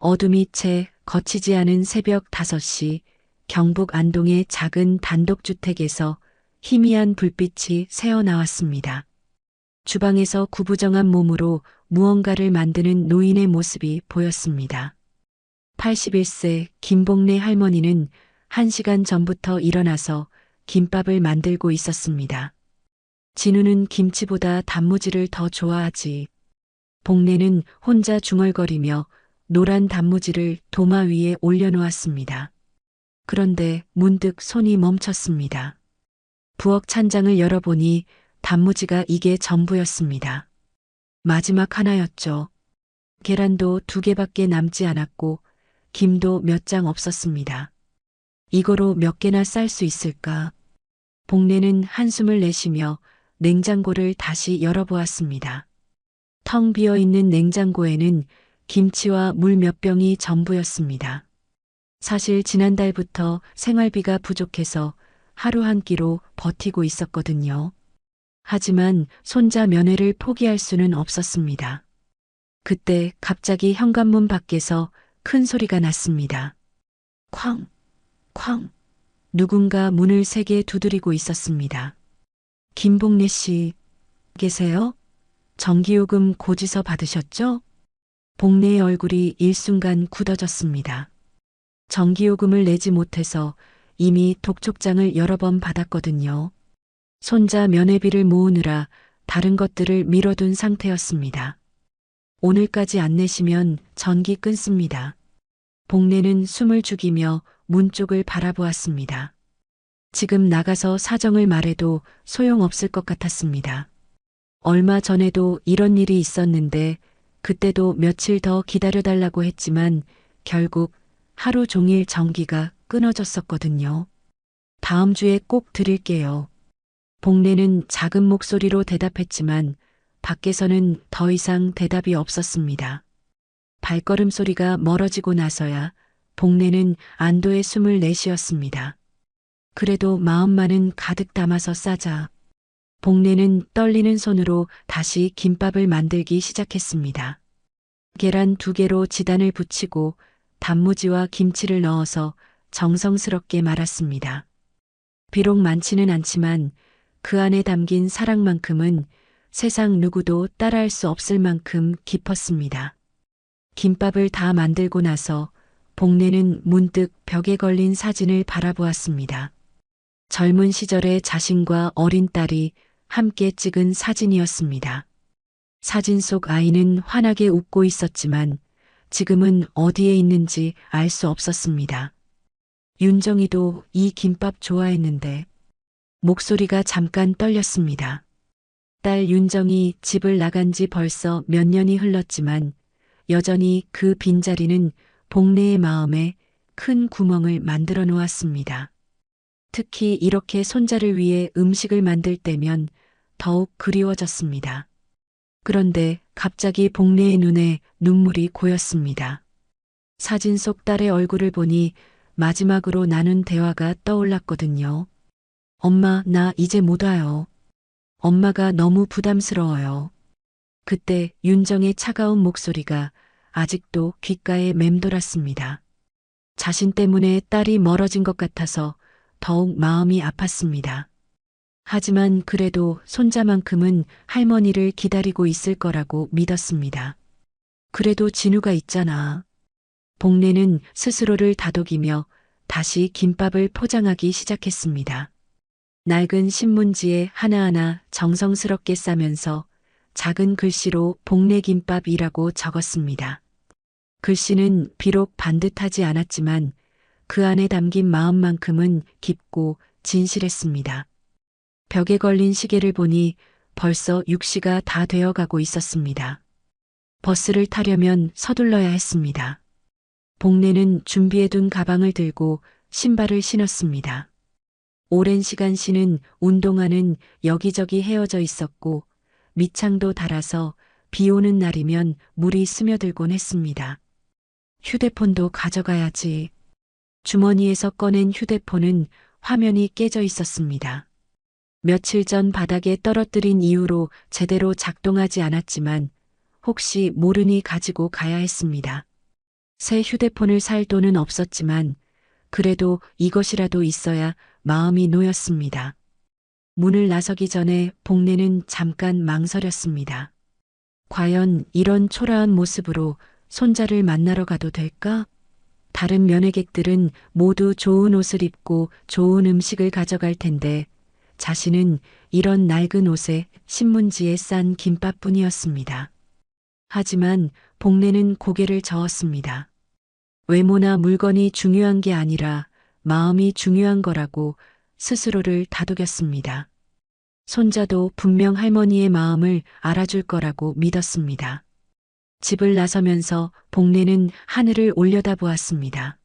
어둠이 채 거치지 않은 새벽 5시 경북 안동의 작은 단독주택에서 희미한 불빛이 새어나왔습니다. 주방에서 구부정한 몸으로 무언가를 만드는 노인의 모습이 보였습니다. 81세 김복래 할머니는 1시간 전부터 일어나서 김밥을 만들고 있었습니다. 진우는 김치보다 단무지를 더 좋아하지. 복래는 혼자 중얼거리며 노란 단무지를 도마 위에 올려놓았습니다. 그런데 문득 손이 멈췄습니다. 부엌 찬장을 열어보니 단무지가 이게 전부였습니다. 마지막 하나였죠. 계란도 2개밖에 남지 않았고 김도 몇 장 없었습니다. 이거로 몇 개나 쌀 수 있을까? 복래는 한숨을 내쉬며 냉장고를 다시 열어보았습니다. 텅 비어있는 냉장고에는 김치와 물 몇 병이 전부였습니다. 사실 지난달부터 생활비가 부족해서 하루 한 끼로 버티고 있었거든요. 하지만 손자 면회를 포기할 수는 없었습니다. 그때 갑자기 현관문 밖에서 큰 소리가 났습니다. 쾅, 쾅. 누군가 문을 세게 두드리고 있었습니다. 김복래 씨, 계세요? 전기요금 고지서 받으셨죠? 복래의 얼굴이 일순간 굳어졌습니다. 전기요금을 내지 못해서 이미 독촉장을 여러 번 받았거든요. 손자 면회비를 모으느라 다른 것들을 미뤄둔 상태였습니다. 오늘까지 안 내시면 전기 끊습니다. 복래는 숨을 죽이며 문 쪽을 바라보았습니다. 지금 나가서 사정을 말해도 소용없을 것 같았습니다. 얼마 전에도 이런 일이 있었는데 그때도 며칠 더 기다려달라고 했지만 결국 하루 종일 전기가 끊어졌었거든요. 다음 주에 꼭 드릴게요. 복래는 작은 목소리로 대답했지만 밖에서는 더 이상 대답이 없었습니다. 발걸음 소리가 멀어지고 나서야 복래는 안도의 숨을 내쉬었습니다. 그래도 마음만은 가득 담아서 싸자. 복래는 떨리는 손으로 다시 김밥을 만들기 시작했습니다. 계란 2개로 지단을 붙이고 단무지와 김치를 넣어서 정성스럽게 말았습니다. 비록 많지는 않지만 그 안에 담긴 사랑만큼은 세상 누구도 따라할 수 없을 만큼 깊었습니다. 김밥을 다 만들고 나서 복래는 문득 벽에 걸린 사진을 바라보았습니다. 젊은 시절의 자신과 어린 딸이 함께 찍은 사진이었습니다. 사진 속 아이는 환하게 웃고 있었지만 지금은 어디에 있는지 알 수 없었습니다. 윤정이도 이 김밥 좋아했는데 목소리가 잠깐 떨렸습니다. 딸 윤정이 집을 나간 지 벌써 몇 년이 흘렀지만 여전히 그 빈자리는 복래의 마음에 큰 구멍을 만들어 놓았습니다. 특히 이렇게 손자를 위해 음식을 만들 때면 더욱 그리워졌습니다. 그런데 갑자기 복래의 눈에 눈물이 고였습니다. 사진 속 딸의 얼굴을 보니 마지막으로 나눈 대화가 떠올랐거든요. 엄마, 나 이제 못 와요. 엄마가 너무 부담스러워요. 그때 윤정의 차가운 목소리가 아직도 귓가에 맴돌았습니다. 자신 때문에 딸이 멀어진 것 같아서 더욱 마음이 아팠습니다. 하지만 그래도 손자만큼은 할머니를 기다리고 있을 거라고 믿었습니다. 그래도 진우가 있잖아. 복래는 스스로를 다독이며 다시 김밥을 포장하기 시작했습니다. 낡은 신문지에 하나하나 정성스럽게 싸면서 작은 글씨로 복래 김밥이라고 적었습니다. 글씨는 비록 반듯하지 않았지만 그 안에 담긴 마음만큼은 깊고 진실했습니다. 벽에 걸린 시계를 보니 벌써 6시가 다 되어가고 있었습니다. 버스를 타려면 서둘러야 했습니다. 복래는 준비해둔 가방을 들고 신발을 신었습니다. 오랜 시간 신은 운동화는 여기저기 헤어져 있었고 밑창도 닳아서 비 오는 날이면 물이 스며들곤 했습니다. 휴대폰도 가져가야지. 주머니에서 꺼낸 휴대폰은 화면이 깨져 있었습니다. 며칠 전 바닥에 떨어뜨린 이후로 제대로 작동하지 않았지만 혹시 모르니 가지고 가야 했습니다. 새 휴대폰을 살 돈은 없었지만 그래도 이것이라도 있어야 마음이 놓였습니다. 문을 나서기 전에 복례는 잠깐 망설였습니다. 과연 이런 초라한 모습으로 손자를 만나러 가도 될까? 다른 면회객들은 모두 좋은 옷을 입고 좋은 음식을 가져갈 텐데 자신은 이런 낡은 옷에 신문지에 싼 김밥뿐이었습니다. 하지만 복례는 고개를 저었습니다. 외모나 물건이 중요한 게 아니라 마음이 중요한 거라고 스스로를 다독였습니다. 손자도 분명 할머니의 마음을 알아줄 거라고 믿었습니다. 집을 나서면서 복례는 하늘을 올려다보았습니다.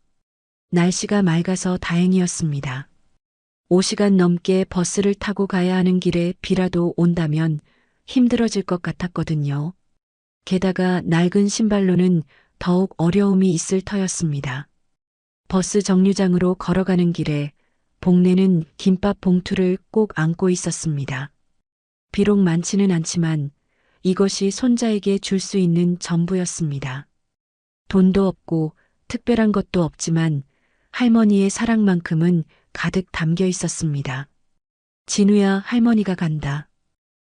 날씨가 맑아서 다행이었습니다. 5시간 넘게 버스를 타고 가야 하는 길에 비라도 온다면 힘들어질 것 같았거든요. 게다가 낡은 신발로는 더욱 어려움이 있을 터였습니다. 버스 정류장으로 걸어가는 길에 복례는 김밥 봉투를 꼭 안고 있었습니다. 비록 많지는 않지만 이것이 손자에게 줄 수 있는 전부였습니다. 돈도 없고 특별한 것도 없지만 할머니의 사랑만큼은 가득 담겨 있었습니다. 진우야, 할머니가 간다.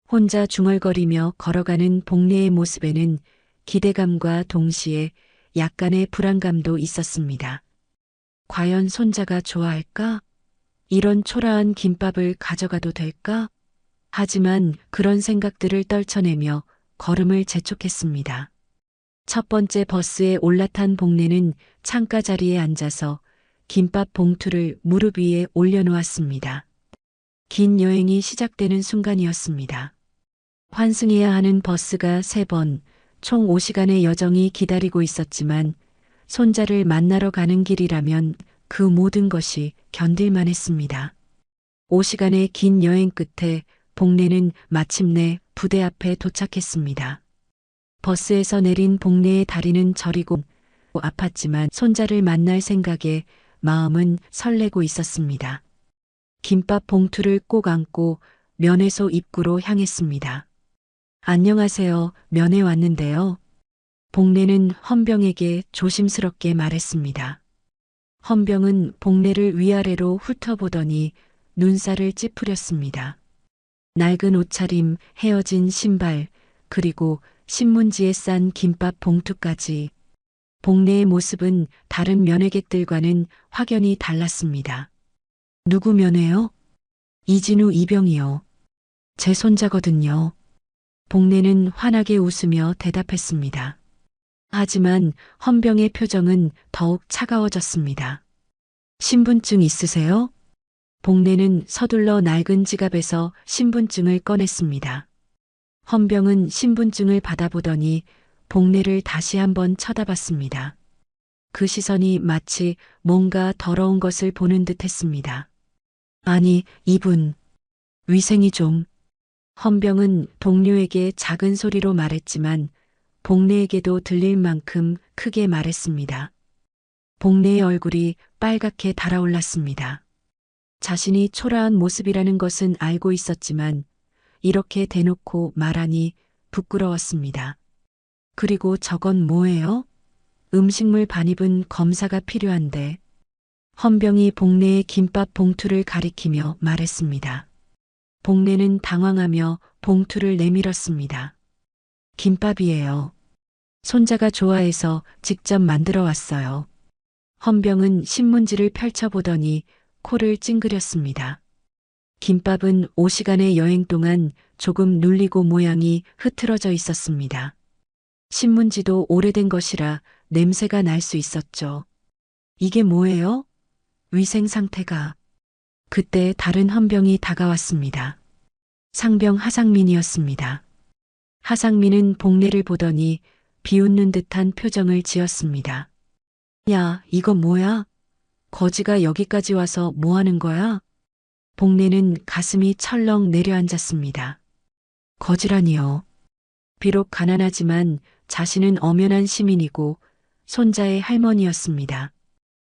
혼자 중얼거리며 걸어가는 복례의 모습에는 기대감과 동시에 약간의 불안감도 있었습니다. 과연 손자가 좋아할까? 이런 초라한 김밥을 가져가도 될까? 하지만 그런 생각들을 떨쳐내며 걸음을 재촉했습니다. 첫 번째 버스에 올라탄 복례는 창가 자리에 앉아서 김밥 봉투를 무릎 위에 올려놓았습니다. 긴 여행이 시작되는 순간이었습니다. 환승해야 하는 버스가 3번, 총 5시간의 여정이 기다리고 있었지만 손자를 만나러 가는 길이라면 그 모든 것이 견딜만 했습니다. 5시간의 긴 여행 끝에 복례는 마침내 부대 앞에 도착했습니다. 버스에서 내린 복례의 다리는 저리고 아팠지만 손자를 만날 생각에 마음은 설레고 있었습니다. 김밥 봉투를 꼭 안고 면회소 입구로 향했습니다. 안녕하세요, 면회 왔는데요. 복례는 헌병에게 조심스럽게 말했습니다. 헌병은 복례를 위아래로 훑어보더니 눈살을 찌푸렸습니다. 낡은 옷차림, 헤어진 신발, 그리고 신문지에 싼 김밥 봉투까지. 복례의 모습은 다른 면회객들과는 확연히 달랐습니다. 누구 면회요? 이진우 이병이요. 제 손자거든요. 복례는 환하게 웃으며 대답했습니다. 하지만 헌병의 표정은 더욱 차가워졌습니다. 신분증 있으세요? 복례는 서둘러 낡은 지갑에서 신분증을 꺼냈습니다. 헌병은 신분증을 받아보더니 복례를 다시 한번 쳐다봤습니다. 그 시선이 마치 뭔가 더러운 것을 보는 듯 했습니다. 아니, 이분, 위생이 좀. 헌병은 동료에게 작은 소리로 말했지만 복례에게도 들릴 만큼 크게 말했습니다. 복례의 얼굴이 빨갛게 달아올랐습니다. 자신이 초라한 모습이라는 것은 알고 있었지만 이렇게 대놓고 말하니 부끄러웠습니다. 그리고 저건 뭐예요? 음식물 반입은 검사가 필요한데. 헌병이 복례의 김밥 봉투를 가리키며 말했습니다. 복례는 당황하며 봉투를 내밀었습니다. 김밥이에요. 손자가 좋아해서 직접 만들어 왔어요. 헌병은 신문지를 펼쳐보더니 코를 찡그렸습니다. 김밥은 5시간의 여행 동안 조금 눌리고 모양이 흐트러져 있었습니다. 신문지도 오래된 것이라 냄새가 날 수 있었죠. 이게 뭐예요? 위생 상태가. 그때 다른 헌병이 다가왔습니다. 상병 하상민이었습니다. 하상민은 복례를 보더니 비웃는 듯한 표정을 지었습니다. 야, 이거 뭐야? 거지가 여기까지 와서 뭐 하는 거야? 복례는 가슴이 철렁 내려앉았습니다. 거지라니요. 비록 가난하지만 자신은 엄연한 시민이고 손자의 할머니였습니다.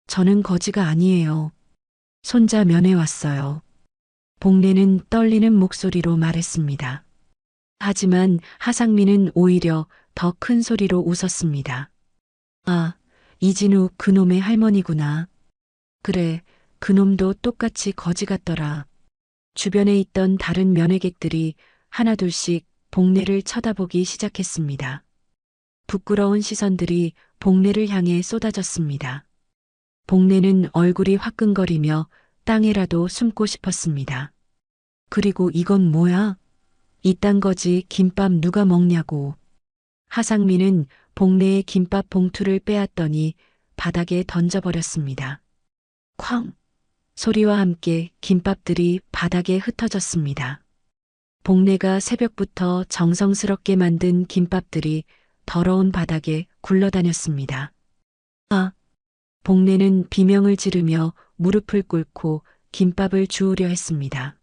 저는 거지가 아니에요. 손자 면회 왔어요. 복례는 떨리는 목소리로 말했습니다. 하지만 하상민은 오히려 더 큰 소리로 웃었습니다. 아, 이진우 그놈의 할머니구나. 그래, 그놈도 똑같이 거지 같더라. 주변에 있던 다른 면회객들이 하나둘씩 복례를 쳐다보기 시작했습니다. 부끄러운 시선들이 복례를 향해 쏟아졌습니다. 복례는 얼굴이 화끈거리며 땅에라도 숨고 싶었습니다. 그리고 이건 뭐야? 이딴 거지 김밥 누가 먹냐고. 하상민은 복례의 김밥 봉투를 빼앗더니 바닥에 던져버렸습니다. 쾅! 소리와 함께 김밥들이 바닥에 흩어졌습니다. 복례가 새벽부터 정성스럽게 만든 김밥들이 더러운 바닥에 굴러다녔습니다. 아! 복례는 비명을 지르며 무릎을 꿇고 김밥을 주우려 했습니다.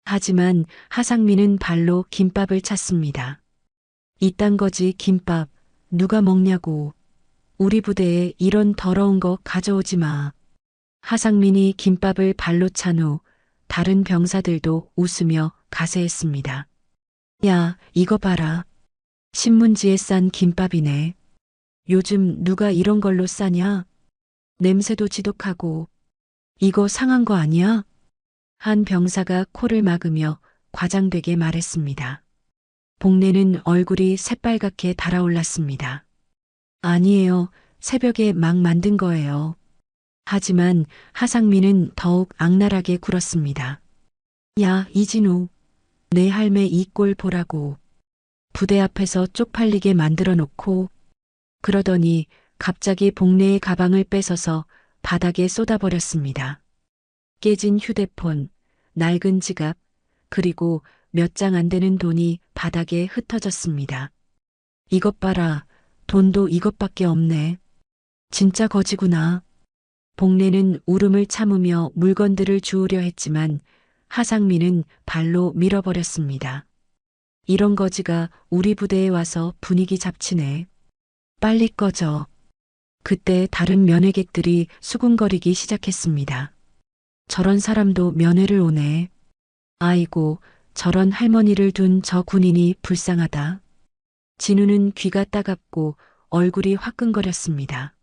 하지만 하상민은 발로 김밥을 찼습니다. 이딴 거지 김밥 누가 먹냐고. 우리 부대에 이런 더러운 거 가져오지 마. 하상민이 김밥을 발로 찬 후 다른 병사들도 웃으며 가세했습니다. 야, 이거 봐라. 신문지에 싼 김밥이네. 요즘 누가 이런 걸로 싸냐? 냄새도 지독하고. 이거 상한 거 아니야? 한 병사가 코를 막으며 과장되게 말했습니다. 복례는 얼굴이 새빨갛게 달아올랐습니다. 아니에요. 새벽에 막 만든 거예요. 하지만 하상민은 더욱 악랄하게 굴었습니다. 야, 이진우. 내 할매 이 꼴 보라고. 부대 앞에서 쪽팔리게 만들어 놓고. 그러더니 갑자기 복례의 가방을 뺏어서 바닥에 쏟아버렸습니다. 깨진 휴대폰, 낡은 지갑, 그리고 몇 장 안 되는 돈이 바닥에 흩어졌습니다. 이것 봐라. 돈도 이것밖에 없네. 진짜 거지구나. 복례는 울음을 참으며 물건들을 주우려 했지만 하상민은 발로 밀어버렸습니다. 이런 거지가 우리 부대에 와서 분위기 잡치네. 빨리 꺼져. 그때 다른 면회객들이 수군거리기 시작했습니다. 저런 사람도 면회를 오네. 아이고, 저런 할머니를 둔 저 군인이 불쌍하다. 진우는 귀가 따갑고 얼굴이 화끈거렸습니다.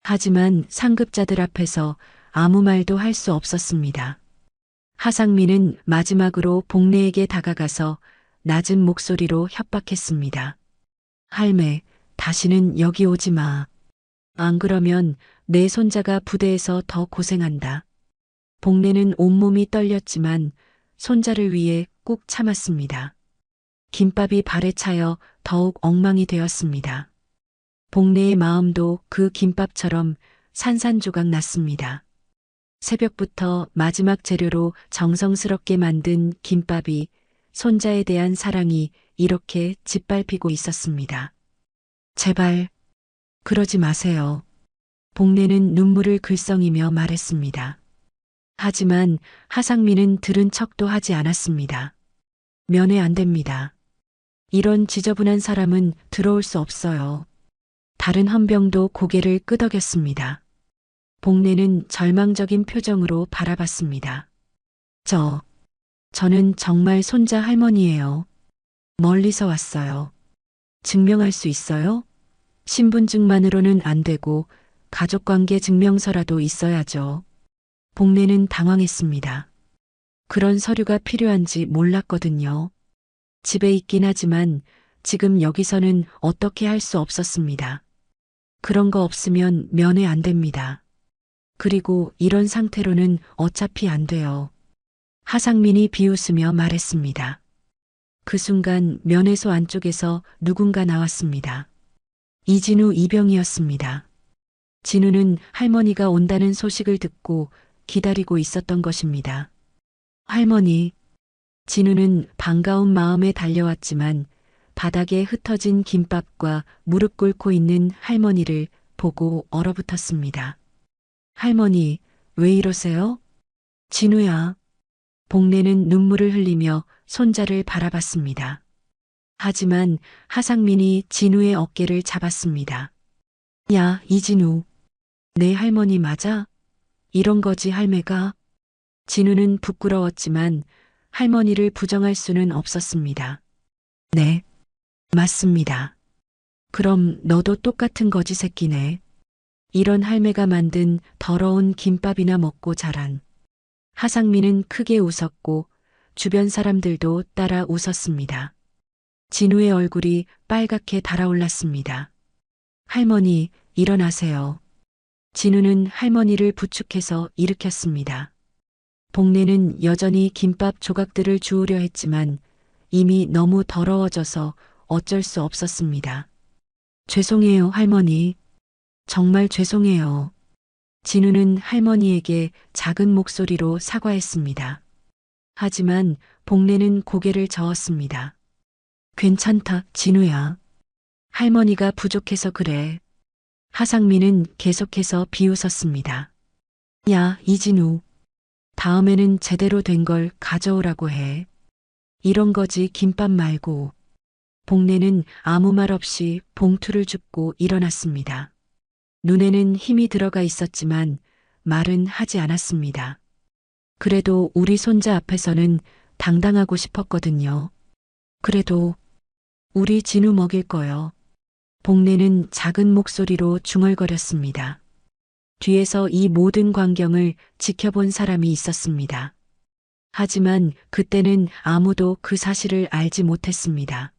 하지만 상급자들 앞에서 아무 말도 할 수 없었습니다. 하상민은 마지막으로 복례에게 다가가서 낮은 목소리로 협박했습니다. 할매, 다시는 여기 오지 마. 안 그러면 내 손자가 부대에서 더 고생한다. 복례는 온몸이 떨렸지만 손자를 위해 꾹 참았습니다. 김밥이 발에 차여 더욱 엉망이 되었습니다. 복례의 마음도 그 김밥처럼 산산조각 났습니다. 새벽부터 마지막 재료로 정성스럽게 만든 김밥이 손자에 대한 사랑이 이렇게 짓밟히고 있었습니다. 제발, 그러지 마세요. 복례는 눈물을 글썽이며 말했습니다. 하지만 하상민은 들은 척도 하지 않았습니다. 면회 안 됩니다. 이런 지저분한 사람은 들어올 수 없어요. 다른 헌병도 고개를 끄덕였습니다. 복례는 절망적인 표정으로 바라봤습니다. 저는 정말 손자 할머니예요. 멀리서 왔어요. 증명할 수 있어요? 신분증만으로는 안 되고 가족관계 증명서라도 있어야죠. 복례는 당황했습니다. 그런 서류가 필요한지 몰랐거든요. 집에 있긴 하지만 지금 여기서는 어떻게 할 수 없었습니다. 그런 거 없으면 면회 안 됩니다. 그리고 이런 상태로는 어차피 안 돼요. 하상민이 비웃으며 말했습니다. 그 순간 면회소 안쪽에서 누군가 나왔습니다. 이진우 이병이었습니다. 진우는 할머니가 온다는 소식을 듣고 기다리고 있었던 것입니다. 할머니. 진우는 반가운 마음에 달려왔지만 바닥에 흩어진 김밥과 무릎 꿇고 있는 할머니를 보고 얼어붙었습니다. 할머니, 왜 이러세요? 진우야. 복례는 눈물을 흘리며 손자를 바라봤습니다. 하지만 하상민이 진우의 어깨를 잡았습니다. 야, 이진우. 내 할머니 맞아? 이런 거지 할매가? 진우는 부끄러웠지만 할머니를 부정할 수는 없었습니다. 네, 맞습니다. 그럼 너도 똑같은 거지 새끼네. 이런 할매가 만든 더러운 김밥이나 먹고 자란. 하상민은 크게 웃었고 주변 사람들도 따라 웃었습니다. 진우의 얼굴이 빨갛게 달아올랐습니다. 할머니, 일어나세요. 진우는 할머니를 부축해서 일으켰습니다. 복내는 여전히 김밥 조각들을 주우려 했지만 이미 너무 더러워져서 어쩔 수 없었습니다. 죄송해요, 할머니. 정말 죄송해요. 진우는 할머니에게 작은 목소리로 사과했습니다. 하지만 복내는 고개를 저었습니다. 괜찮다, 진우야. 할머니가 부족해서 그래. 하상민은 계속해서 비웃었습니다. 야, 이진우. 다음에는 제대로 된 걸 가져오라고 해. 이런 거지 김밥 말고. 복내는 아무 말 없이 봉투를 줍고 일어났습니다. 눈에는 힘이 들어가 있었지만 말은 하지 않았습니다. 그래도 우리 손자 앞에서는 당당하고 싶었거든요. 그래도 우리 진우 먹일 거요. 복내는 작은 목소리로 중얼거렸습니다. 뒤에서 이 모든 광경을 지켜본 사람이 있었습니다. 하지만 그때는 아무도 그 사실을 알지 못했습니다.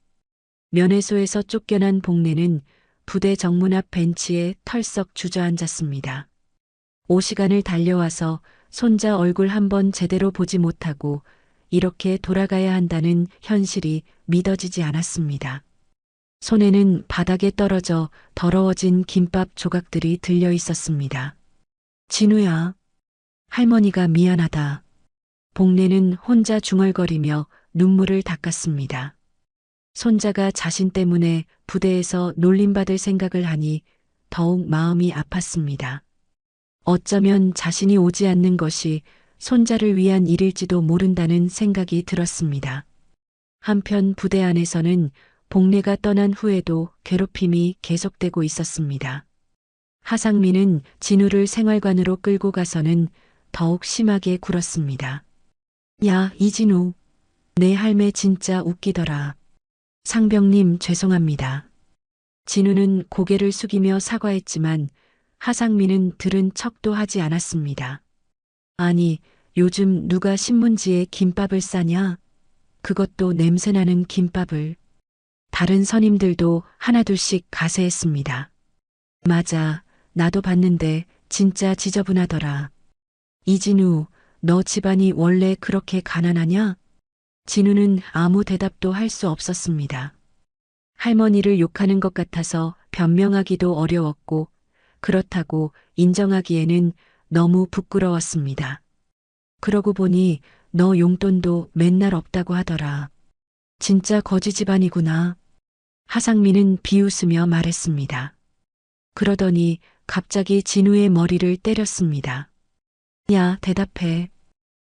면회소에서 쫓겨난 복내는 부대 정문 앞 벤치에 털썩 주저앉았습니다. 5시간을 달려와서 손자 얼굴 한번 제대로 보지 못하고 이렇게 돌아가야 한다는 현실이 믿어지지 않았습니다. 손에는 바닥에 떨어져 더러워진 김밥 조각들이 들려 있었습니다. 진우야, 할머니가 미안하다. 복내는 혼자 중얼거리며 눈물을 닦았습니다. 손자가 자신 때문에 부대에서 놀림받을 생각을 하니 더욱 마음이 아팠습니다. 어쩌면 자신이 오지 않는 것이 손자를 위한 일일지도 모른다는 생각이 들었습니다. 한편 부대 안에서는 복내가 떠난 후에도 괴롭힘이 계속되고 있었습니다. 하상민은 진우를 생활관으로 끌고 가서는 더욱 심하게 굴었습니다. 야, 이진우. 내 할매 진짜 웃기더라. 상병님 죄송합니다. 진우는 고개를 숙이며 사과했지만 하상민은 들은 척도 하지 않았습니다. 아니, 요즘 누가 신문지에 김밥을 싸냐? 그것도 냄새나는 김밥을. 다른 선임들도 하나둘씩 가세했습니다. 맞아, 나도 봤는데 진짜 지저분하더라. 이진우, 너 집안이 원래 그렇게 가난하냐? 진우는 아무 대답도 할 수 없었습니다. 할머니를 욕하는 것 같아서 변명하기도 어려웠고 그렇다고 인정하기에는 너무 부끄러웠습니다. 그러고 보니 너 용돈도 맨날 없다고 하더라. 진짜 거지 집안이구나. 하상민은 비웃으며 말했습니다. 그러더니 갑자기 진우의 머리를 때렸습니다. 야, 대답해.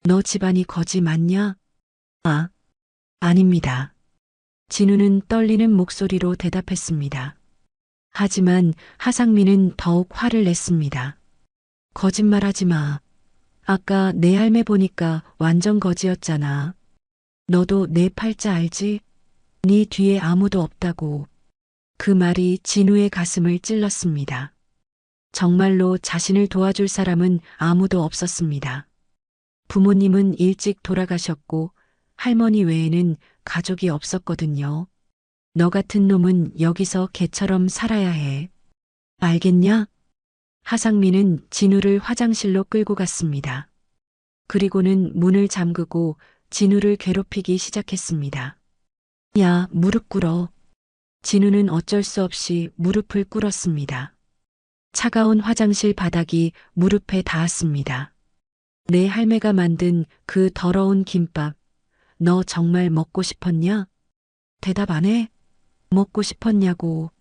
너 집안이 거지 맞냐? 아, 아닙니다. 진우는 떨리는 목소리로 대답했습니다. 하지만 하상민은 더욱 화를 냈습니다. 거짓말하지 마. 아까 내 할매 보니까 완전 거지였잖아. 너도 내 팔자 알지? 네 뒤에 아무도 없다고. 그 말이 진우의 가슴을 찔렀습니다. 정말로 자신을 도와줄 사람은 아무도 없었습니다. 부모님은 일찍 돌아가셨고 할머니 외에는 가족이 없었거든요. 너 같은 놈은 여기서 개처럼 살아야 해. 알겠냐? 하상민은 진우를 화장실로 끌고 갔습니다. 그리고는 문을 잠그고 진우를 괴롭히기 시작했습니다. 야, 무릎 꿇어. 진우는 어쩔 수 없이 무릎을 꿇었습니다. 차가운 화장실 바닥이 무릎에 닿았습니다. 내 할매가 만든 그 더러운 김밥, 너 정말 먹고 싶었냐? 대답 안 해? 먹고 싶었냐고.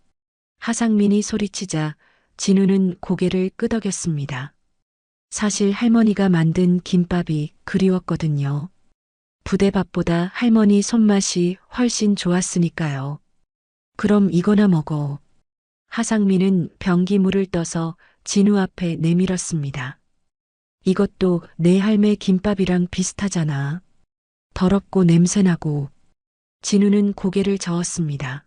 하상민이 소리치자 진우는 고개를 끄덕였습니다. 사실 할머니가 만든 김밥이 그리웠거든요. 부대밥보다 할머니 손맛이 훨씬 좋았으니까요. 그럼 이거나 먹어. 하상민은 변기물을 떠서 진우 앞에 내밀었습니다. 이것도 내 할매 김밥이랑 비슷하잖아. 더럽고 냄새나고. 진우는 고개를 저었습니다.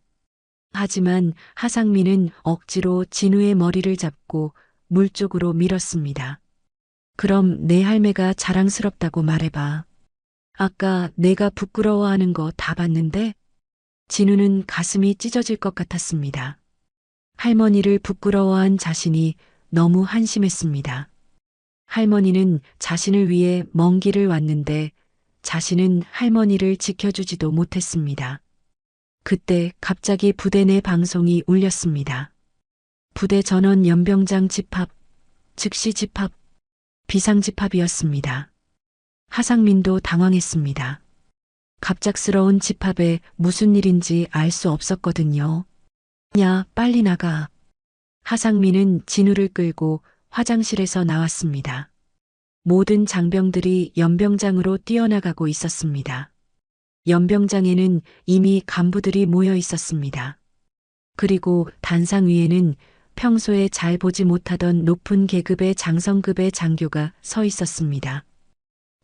하지만 하상민은 억지로 진우의 머리를 잡고 물 쪽으로 밀었습니다. 그럼 내 할매가 자랑스럽다고 말해봐. 아까 내가 부끄러워하는 거 다 봤는데? 진우는 가슴이 찢어질 것 같았습니다. 할머니를 부끄러워한 자신이 너무 한심했습니다. 할머니는 자신을 위해 먼 길을 왔는데 자신은 할머니를 지켜주지도 못했습니다. 그때 갑자기 부대 내 방송이 울렸습니다. 부대 전원 연병장 집합, 즉시 집합, 비상 집합이었습니다. 하상민도 당황했습니다. 갑작스러운 집합에 무슨 일인지 알 수 없었거든요. 야, 빨리 나가. 하상민은 진우를 끌고 화장실에서 나왔습니다. 모든 장병들이 연병장으로 뛰어나가고 있었습니다. 연병장에는 이미 간부들이 모여 있었습니다. 그리고 단상 위에는 평소에 잘 보지 못하던 높은 계급의 장성급의 장교가 서 있었습니다.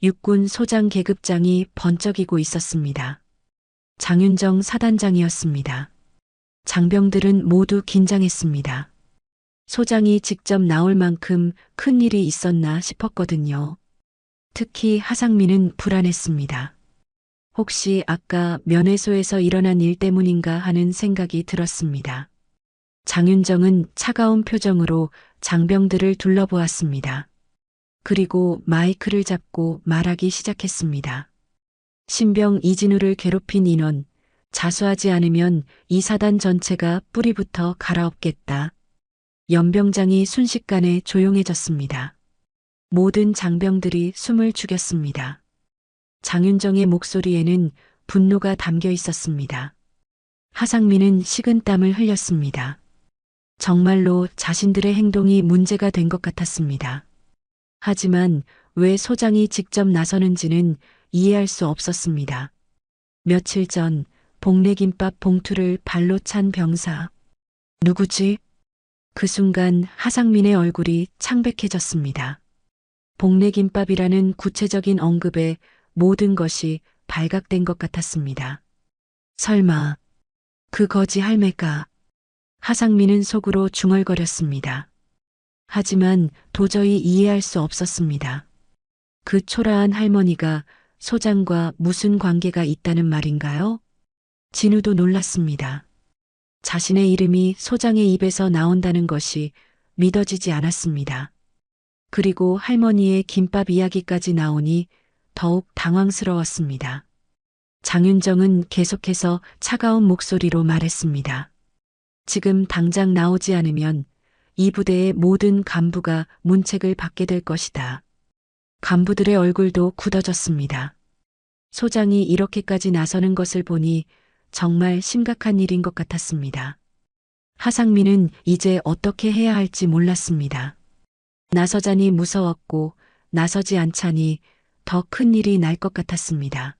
육군 소장 계급장이 번쩍이고 있었습니다. 장윤정 사단장이었습니다. 장병들은 모두 긴장했습니다. 소장이 직접 나올 만큼 큰 일이 있었나 싶었거든요. 특히 하상민은 불안했습니다. 혹시 아까 면회소에서 일어난 일 때문인가 하는 생각이 들었습니다. 장윤정은 차가운 표정으로 장병들을 둘러보았습니다. 그리고 마이크를 잡고 말하기 시작했습니다. 신병 이진우를 괴롭힌 인원, 자수하지 않으면 이 사단 전체가 뿌리부터 갈아엎겠다. 연병장이 순식간에 조용해졌습니다. 모든 장병들이 숨을 죽였습니다. 장윤정의 목소리에는 분노가 담겨 있었습니다. 하상민은 식은땀을 흘렸습니다. 정말로 자신들의 행동이 문제가 된 것 같았습니다. 하지만 왜 소장이 직접 나서는지는 이해할 수 없었습니다. 며칠 전 복내김밥 봉투를 발로 찬 병사. 누구지? 그 순간 하상민의 얼굴이 창백해졌습니다. 복내김밥이라는 구체적인 언급에 모든 것이 발각된 것 같았습니다. 설마 그 거지 할매가. 하상민은 속으로 중얼거렸습니다. 하지만 도저히 이해할 수 없었습니다. 그 초라한 할머니가 소장과 무슨 관계가 있다는 말인가요? 진우도 놀랐습니다. 자신의 이름이 소장의 입에서 나온다는 것이 믿어지지 않았습니다. 그리고 할머니의 김밥 이야기까지 나오니 더욱 당황스러웠습니다. 장윤정은 계속해서 차가운 목소리로 말했습니다. 지금 당장 나오지 않으면 이 부대의 모든 간부가 문책을 받게 될 것이다. 간부들의 얼굴도 굳어졌습니다. 소장이 이렇게까지 나서는 것을 보니 정말 심각한 일인 것 같았습니다. 하상민은 이제 어떻게 해야 할지 몰랐습니다. 나서자니 무서웠고 나서지 않자니 더 큰 일이 날 것 같았습니다.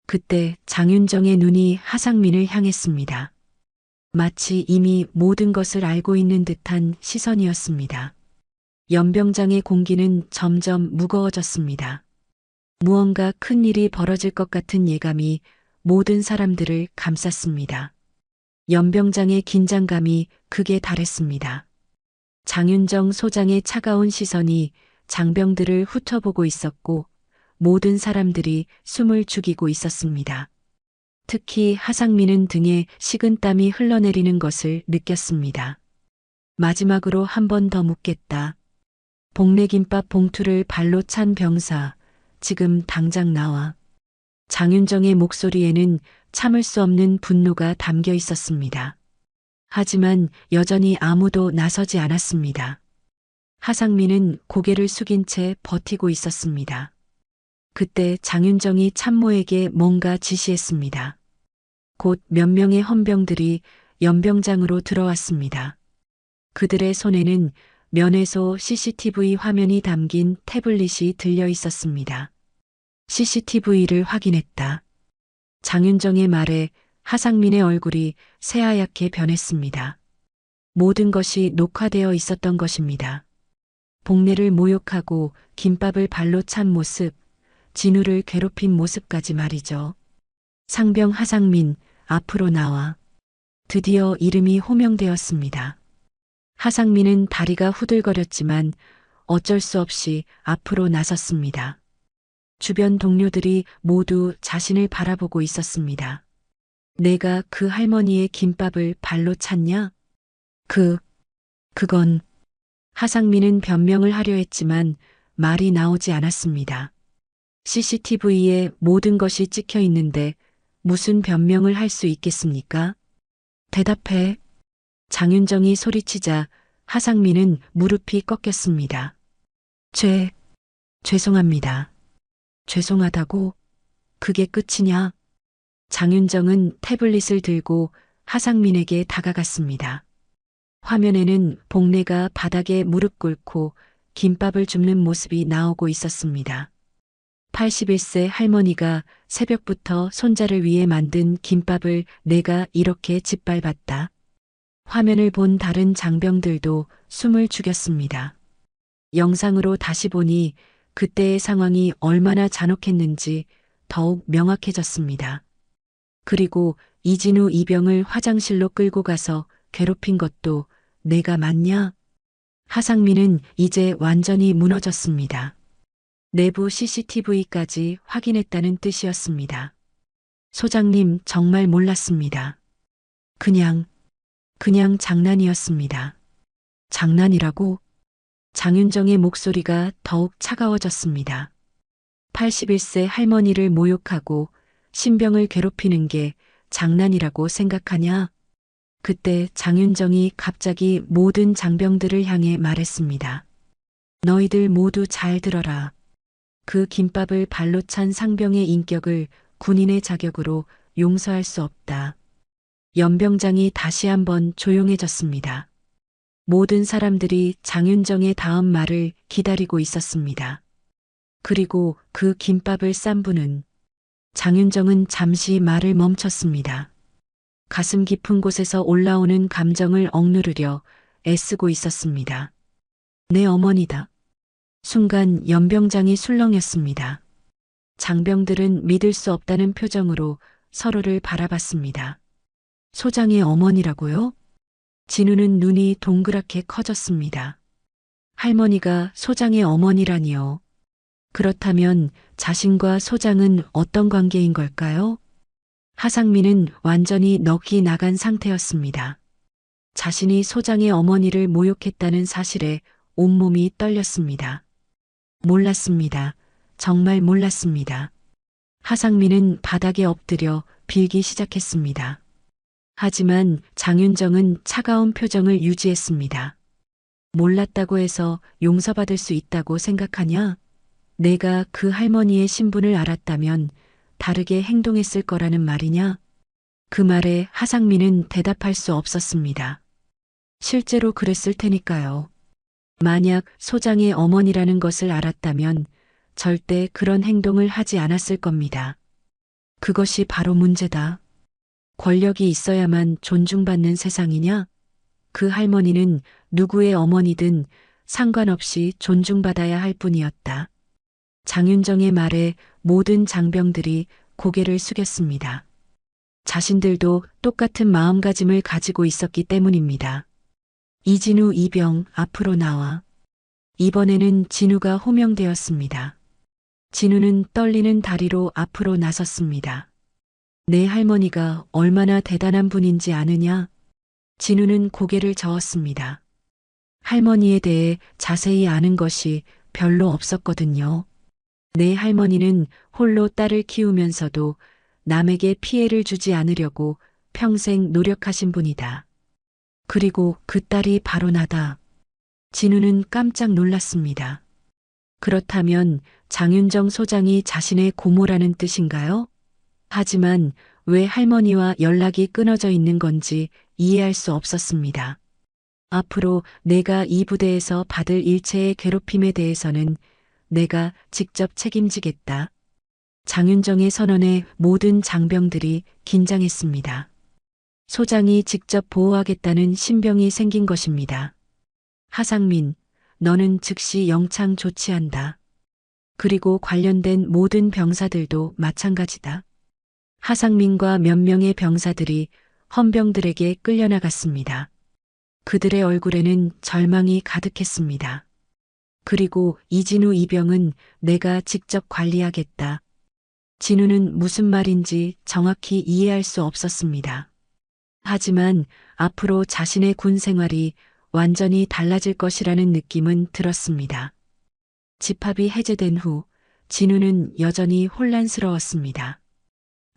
그때 장윤정의 눈이 하상민을 향했습니다. 마치 이미 모든 것을 알고 있는 듯한 시선이었습니다. 연병장의 공기는 점점 무거워졌습니다. 무언가 큰 일이 벌어질 것 같은 예감이 모든 사람들을 감쌌습니다. 연병장의 긴장감이 극에 달했습니다. 장윤정 소장의 차가운 시선이 장병들을 훑어보고 있었고 모든 사람들이 숨을 죽이고 있었습니다. 특히 하상민은 등에 식은땀이 흘러내리는 것을 느꼈습니다. 마지막으로 한 번 더 묻겠다. 복내김밥 봉투를 발로 찬 병사, 지금 당장 나와. 장윤정의 목소리에는 참을 수 없는 분노가 담겨 있었습니다. 하지만 여전히 아무도 나서지 않았습니다. 하상민은 고개를 숙인 채 버티고 있었습니다. 그때 장윤정이 참모에게 뭔가 지시했습니다. 곧 몇 명의 헌병들이 연병장으로 들어왔습니다. 그들의 손에는 면회소 CCTV 화면이 담긴 태블릿이 들려 있었습니다. CCTV를 확인했다. 장윤정의 말에 하상민의 얼굴이 새하얗게 변했습니다. 모든 것이 녹화되어 있었던 것입니다. 복내를 모욕하고 김밥을 발로 찬 모습, 진우를 괴롭힌 모습까지 말이죠. 상병 하상민, 앞으로 나와. 드디어 이름이 호명되었습니다. 하상민은 다리가 후들거렸지만 어쩔 수 없이 앞으로 나섰습니다. 주변 동료들이 모두 자신을 바라보고 있었습니다. 내가 그 할머니의 김밥을 발로 찼냐? 그건 하상민은 변명을 하려 했지만 말이 나오지 않았습니다. CCTV에 모든 것이 찍혀 있는데 무슨 변명을 할 수 있겠습니까? 대답해. 장윤정이 소리치자 하상민은 무릎이 꺾였습니다. 죄송합니다. 죄송하다고? 그게 끝이냐? 장윤정은 태블릿을 들고 하상민에게 다가갔습니다. 화면에는 복례가 바닥에 무릎 꿇고 김밥을 줍는 모습이 나오고 있었습니다. 81세 할머니가 새벽부터 손자를 위해 만든 김밥을 내가 이렇게 짓밟았다. 화면을 본 다른 장병들도 숨을 죽였습니다. 영상으로 다시 보니 그때의 상황이 얼마나 잔혹했는지 더욱 명확해졌습니다. 그리고 이진우 이병을 화장실로 끌고 가서 괴롭힌 것도 내가 맞냐? 하상민은 이제 완전히 무너졌습니다. 내부 CCTV까지 확인했다는 뜻이었습니다. 소장님, 정말 몰랐습니다. 그냥 장난이었습니다. 장난이라고? 장윤정의 목소리가 더욱 차가워졌습니다. 81세 할머니를 모욕하고 신병을 괴롭히는 게 장난이라고 생각하냐? 그때 장윤정이 갑자기 모든 장병들을 향해 말했습니다. 너희들 모두 잘 들어라. 그 김밥을 발로 찬 상병의 인격을 군인의 자격으로 용서할 수 없다. 연병장이 다시 한번 조용해졌습니다. 모든 사람들이 장윤정의 다음 말을 기다리고 있었습니다. 그리고 그 김밥을 싼 분은 장윤정은 잠시 말을 멈췄습니다. 가슴 깊은 곳에서 올라오는 감정을 억누르려 애쓰고 있었습니다. 내 어머니다. 순간 연병장이 술렁였습니다. 장병들은 믿을 수 없다는 표정으로 서로를 바라봤습니다. 소장의 어머니라고요? 진우는 눈이 동그랗게 커졌습니다. 할머니가 소장의 어머니라니요. 그렇다면 자신과 소장은 어떤 관계인 걸까요? 하상민은 완전히 넋이 나간 상태였습니다. 자신이 소장의 어머니를 모욕했다는 사실에 온몸이 떨렸습니다. 몰랐습니다. 정말 몰랐습니다. 하상민은 바닥에 엎드려 빌기 시작했습니다. 하지만 장윤정은 차가운 표정을 유지했습니다. 몰랐다고 해서 용서받을 수 있다고 생각하냐? 내가 그 할머니의 신분을 알았다면 다르게 행동했을 거라는 말이냐? 그 말에 하상민은 대답할 수 없었습니다. 실제로 그랬을 테니까요. 만약 소장의 어머니라는 것을 알았다면 절대 그런 행동을 하지 않았을 겁니다. 그것이 바로 문제다. 권력이 있어야만 존중받는 세상이냐? 그 할머니는 누구의 어머니든 상관없이 존중받아야 할 뿐이었다. 장윤정의 말에 모든 장병들이 고개를 숙였습니다. 자신들도 똑같은 마음가짐을 가지고 있었기 때문입니다. 이진우 이병, 앞으로 나와. 이번에는 진우가 호명되었습니다. 진우는 떨리는 다리로 앞으로 나섰습니다. 내 할머니가 얼마나 대단한 분인지 아느냐? 진우는 고개를 저었습니다. 할머니에 대해 자세히 아는 것이 별로 없었거든요. 내 할머니는 홀로 딸을 키우면서도 남에게 피해를 주지 않으려고 평생 노력하신 분이다. 그리고 그 딸이 바로 나다. 진우는 깜짝 놀랐습니다. 그렇다면 장윤정 소장이 자신의 고모라는 뜻인가요? 하지만 왜 할머니와 연락이 끊어져 있는 건지 이해할 수 없었습니다. 앞으로 내가 이 부대에서 받을 일체의 괴롭힘에 대해서는 내가 직접 책임지겠다. 장윤정의 선언에 모든 장병들이 긴장했습니다. 소장이 직접 보호하겠다는 신병이 생긴 것입니다. 하상민, 너는 즉시 영창 조치한다. 그리고 관련된 모든 병사들도 마찬가지다. 하상민과 몇 명의 병사들이 헌병들에게 끌려나갔습니다. 그들의 얼굴에는 절망이 가득했습니다. 그리고 이진우 이병은 내가 직접 관리하겠다. 진우는 무슨 말인지 정확히 이해할 수 없었습니다. 하지만 앞으로 자신의 군 생활이 완전히 달라질 것이라는 느낌은 들었습니다. 집합이 해제된 후 진우는 여전히 혼란스러웠습니다.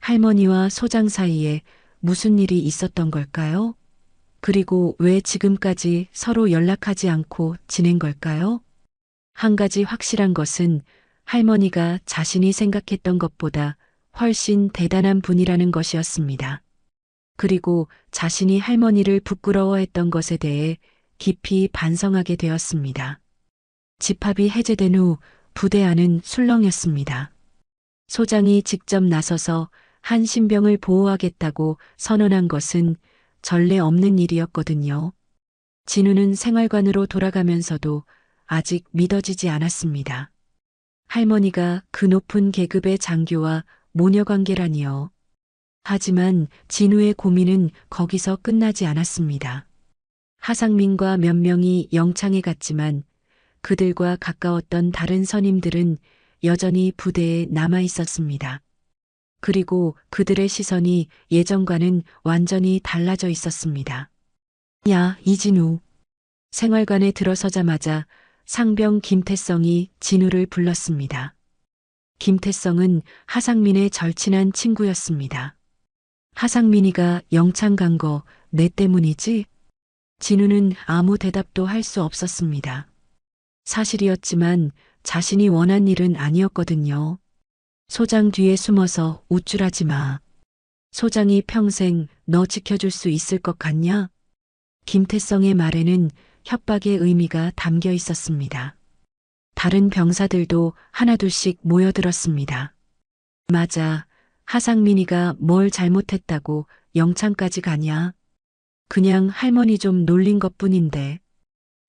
할머니와 소장 사이에 무슨 일이 있었던 걸까요? 그리고 왜 지금까지 서로 연락하지 않고 지낸 걸까요? 한 가지 확실한 것은 할머니가 자신이 생각했던 것보다 훨씬 대단한 분이라는 것이었습니다. 그리고 자신이 할머니를 부끄러워했던 것에 대해 깊이 반성하게 되었습니다. 집합이 해제된 후 부대 안은 술렁였습니다. 소장이 직접 나서서 한 신병을 보호하겠다고 선언한 것은 전례 없는 일이었거든요. 진우는 생활관으로 돌아가면서도 아직 믿어지지 않았습니다. 할머니가 그 높은 계급의 장교와 모녀 관계라니요. 하지만 진우의 고민은 거기서 끝나지 않았습니다. 하상민과 몇 명이 영창에 갔지만 그들과 가까웠던 다른 선임들은 여전히 부대에 남아 있었습니다. 그리고 그들의 시선이 예전과는 완전히 달라져 있었습니다. 야, 이진우. 생활관에 들어서자마자 상병 김태성이 진우를 불렀습니다. 김태성은 하상민의 절친한 친구였습니다. 하상민이가 영창 간 거 내 때문이지? 진우는 아무 대답도 할 수 없었습니다. 사실이었지만 자신이 원한 일은 아니었거든요. 소장 뒤에 숨어서 우쭐하지 마. 소장이 평생 너 지켜줄 수 있을 것 같냐? 김태성의 말에는 협박의 의미가 담겨 있었습니다. 다른 병사들도 하나둘씩 모여들었습니다. 맞아. 하상민이가 뭘 잘못했다고 영창까지 가냐? 그냥 할머니 좀 놀린 것뿐인데.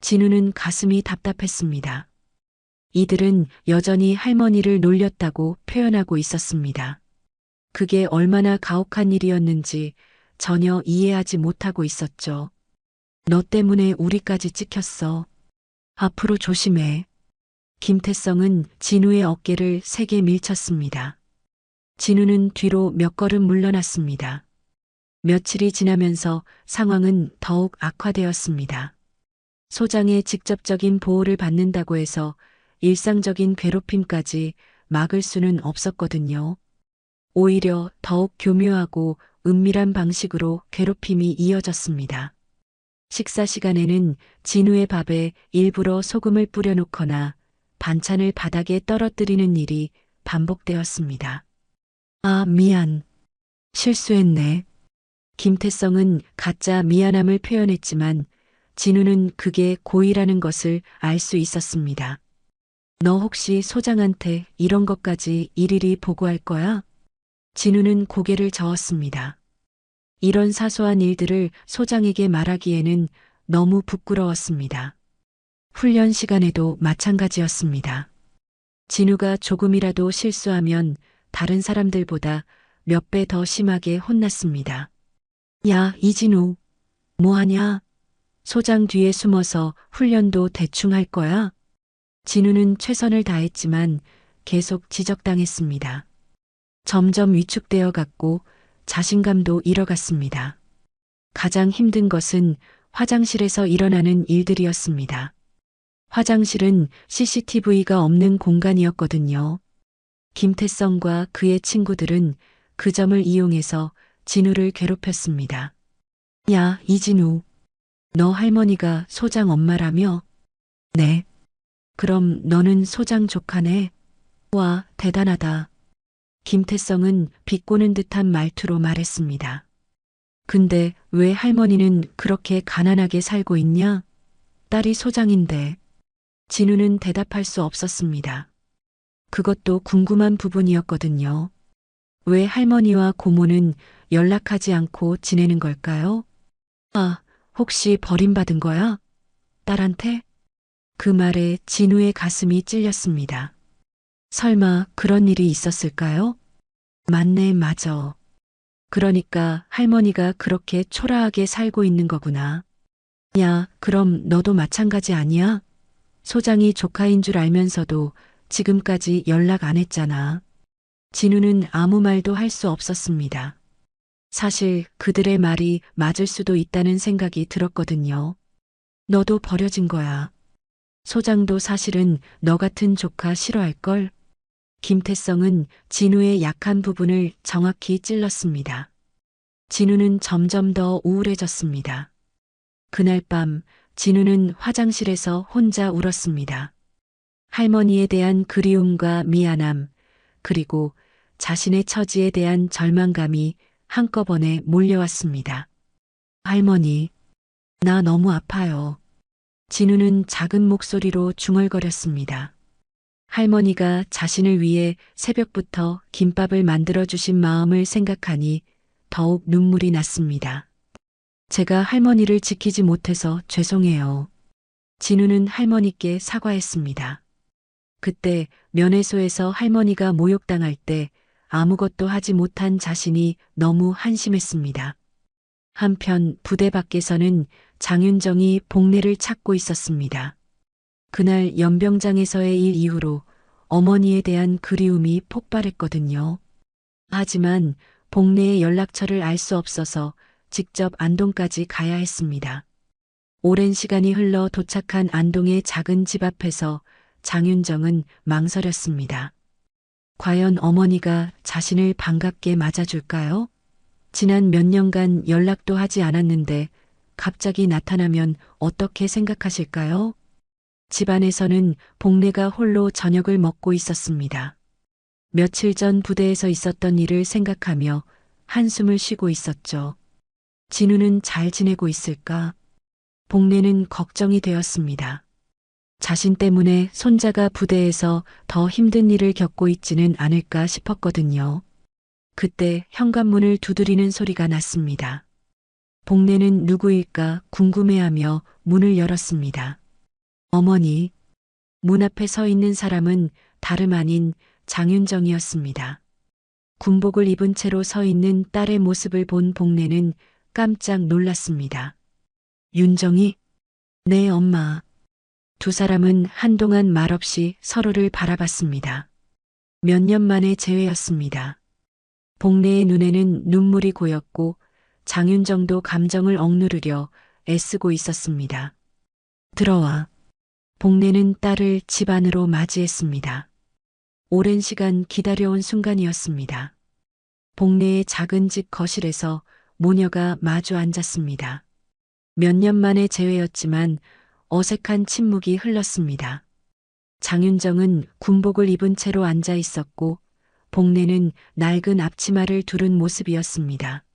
진우는 가슴이 답답했습니다. 이들은 여전히 할머니를 놀렸다고 표현하고 있었습니다. 그게 얼마나 가혹한 일이었는지 전혀 이해하지 못하고 있었죠. 너 때문에 우리까지 찍혔어. 앞으로 조심해. 김태성은 진우의 어깨를 세게 밀쳤습니다. 진우는 뒤로 몇 걸음 물러났습니다. 며칠이 지나면서 상황은 더욱 악화되었습니다. 소장의 직접적인 보호를 받는다고 해서 일상적인 괴롭힘까지 막을 수는 없었거든요. 오히려 더욱 교묘하고 은밀한 방식으로 괴롭힘이 이어졌습니다. 식사 시간에는 진우의 밥에 일부러 소금을 뿌려놓거나 반찬을 바닥에 떨어뜨리는 일이 반복되었습니다. 아, 미안. 실수했네. 김태성은 가짜 미안함을 표현했지만 진우는 그게 고의라는 것을 알 수 있었습니다. 너 혹시 소장한테 이런 것까지 일일이 보고할 거야? 진우는 고개를 저었습니다. 이런 사소한 일들을 소장에게 말하기에는 너무 부끄러웠습니다. 훈련 시간에도 마찬가지였습니다. 진우가 조금이라도 실수하면 다른 사람들보다 몇 배 더 심하게 혼났습니다. 야, 이진우. 뭐하냐? 소장 뒤에 숨어서 훈련도 대충 할 거야? 진우는 최선을 다했지만 계속 지적당했습니다. 점점 위축되어 갔고 자신감도 잃어갔습니다. 가장 힘든 것은 화장실에서 일어나는 일들이었습니다. 화장실은 CCTV가 없는 공간이었거든요. 김태성과 그의 친구들은 그 점을 이용해서 진우를 괴롭혔습니다. 야, 이진우. 너 할머니가 소장 엄마라며? 네. 그럼 너는 소장 조카네? 와, 대단하다. 김태성은 비꼬는 듯한 말투로 말했습니다. 근데 왜 할머니는 그렇게 가난하게 살고 있냐? 딸이 소장인데. 진우는 대답할 수 없었습니다. 그것도 궁금한 부분이었거든요. 왜 할머니와 고모는 연락하지 않고 지내는 걸까요? 아, 혹시 버림받은 거야? 딸한테? 그 말에 진우의 가슴이 찔렸습니다. 설마 그런 일이 있었을까요? 맞네, 맞아. 그러니까 할머니가 그렇게 초라하게 살고 있는 거구나. 야, 그럼 너도 마찬가지 아니야? 소장이 조카인 줄 알면서도 지금까지 연락 안 했잖아. 진우는 아무 말도 할 수 없었습니다. 사실 그들의 말이 맞을 수도 있다는 생각이 들었거든요. 너도 버려진 거야. 소장도 사실은 너 같은 조카 싫어할걸? 김태성은 진우의 약한 부분을 정확히 찔렀습니다. 진우는 점점 더 우울해졌습니다. 그날 밤 진우는 화장실에서 혼자 울었습니다. 할머니에 대한 그리움과 미안함, 그리고 자신의 처지에 대한 절망감이 한꺼번에 몰려왔습니다. 할머니, 나 너무 아파요. 진우는 작은 목소리로 중얼거렸습니다. 할머니가 자신을 위해 새벽부터 김밥을 만들어 주신 마음을 생각하니 더욱 눈물이 났습니다. 제가 할머니를 지키지 못해서 죄송해요. 진우는 할머니께 사과했습니다. 그때 면회소에서 할머니가 모욕당할 때 아무것도 하지 못한 자신이 너무 한심했습니다. 한편 부대 밖에서는 장윤정이 복례를 찾고 있었습니다. 그날 연병장에서의 일 이후로 어머니에 대한 그리움이 폭발했거든요. 하지만 복례의 연락처를 알 수 없어서 직접 안동까지 가야 했습니다. 오랜 시간이 흘러 도착한 안동의 작은 집 앞에서 장윤정은 망설였습니다. 과연 어머니가 자신을 반갑게 맞아줄까요? 지난 몇 년간 연락도 하지 않았는데 갑자기 나타나면 어떻게 생각하실까요? 집안에서는 복례가 홀로 저녁을 먹고 있었습니다. 며칠 전 부대에서 있었던 일을 생각하며 한숨을 쉬고 있었죠. 진우는 잘 지내고 있을까? 복례는 걱정이 되었습니다. 자신 때문에 손자가 부대에서 더 힘든 일을 겪고 있지는 않을까 싶었거든요. 그때 현관문을 두드리는 소리가 났습니다. 복례는 누구일까 궁금해하며 문을 열었습니다. 어머니, 문 앞에 서 있는 사람은 다름 아닌 장윤정이었습니다. 군복을 입은 채로 서 있는 딸의 모습을 본 복례는 깜짝 놀랐습니다. 윤정이? 네, 엄마. 두 사람은 한동안 말없이 서로를 바라봤습니다. 몇 년 만의 재회였습니다. 복례의 눈에는 눈물이 고였고 장윤정도 감정을 억누르려 애쓰고 있었습니다. 들어와. 복례는 딸을 집 안으로 맞이했습니다. 오랜 시간 기다려온 순간이었습니다. 복례의 작은 집 거실에서 모녀가 마주 앉았습니다. 몇 년 만의 재회였지만 어색한 침묵이 흘렀습니다. 장윤정은 군복을 입은 채로 앉아 있었고 복례는 낡은 앞치마를 두른 모습이었습니다.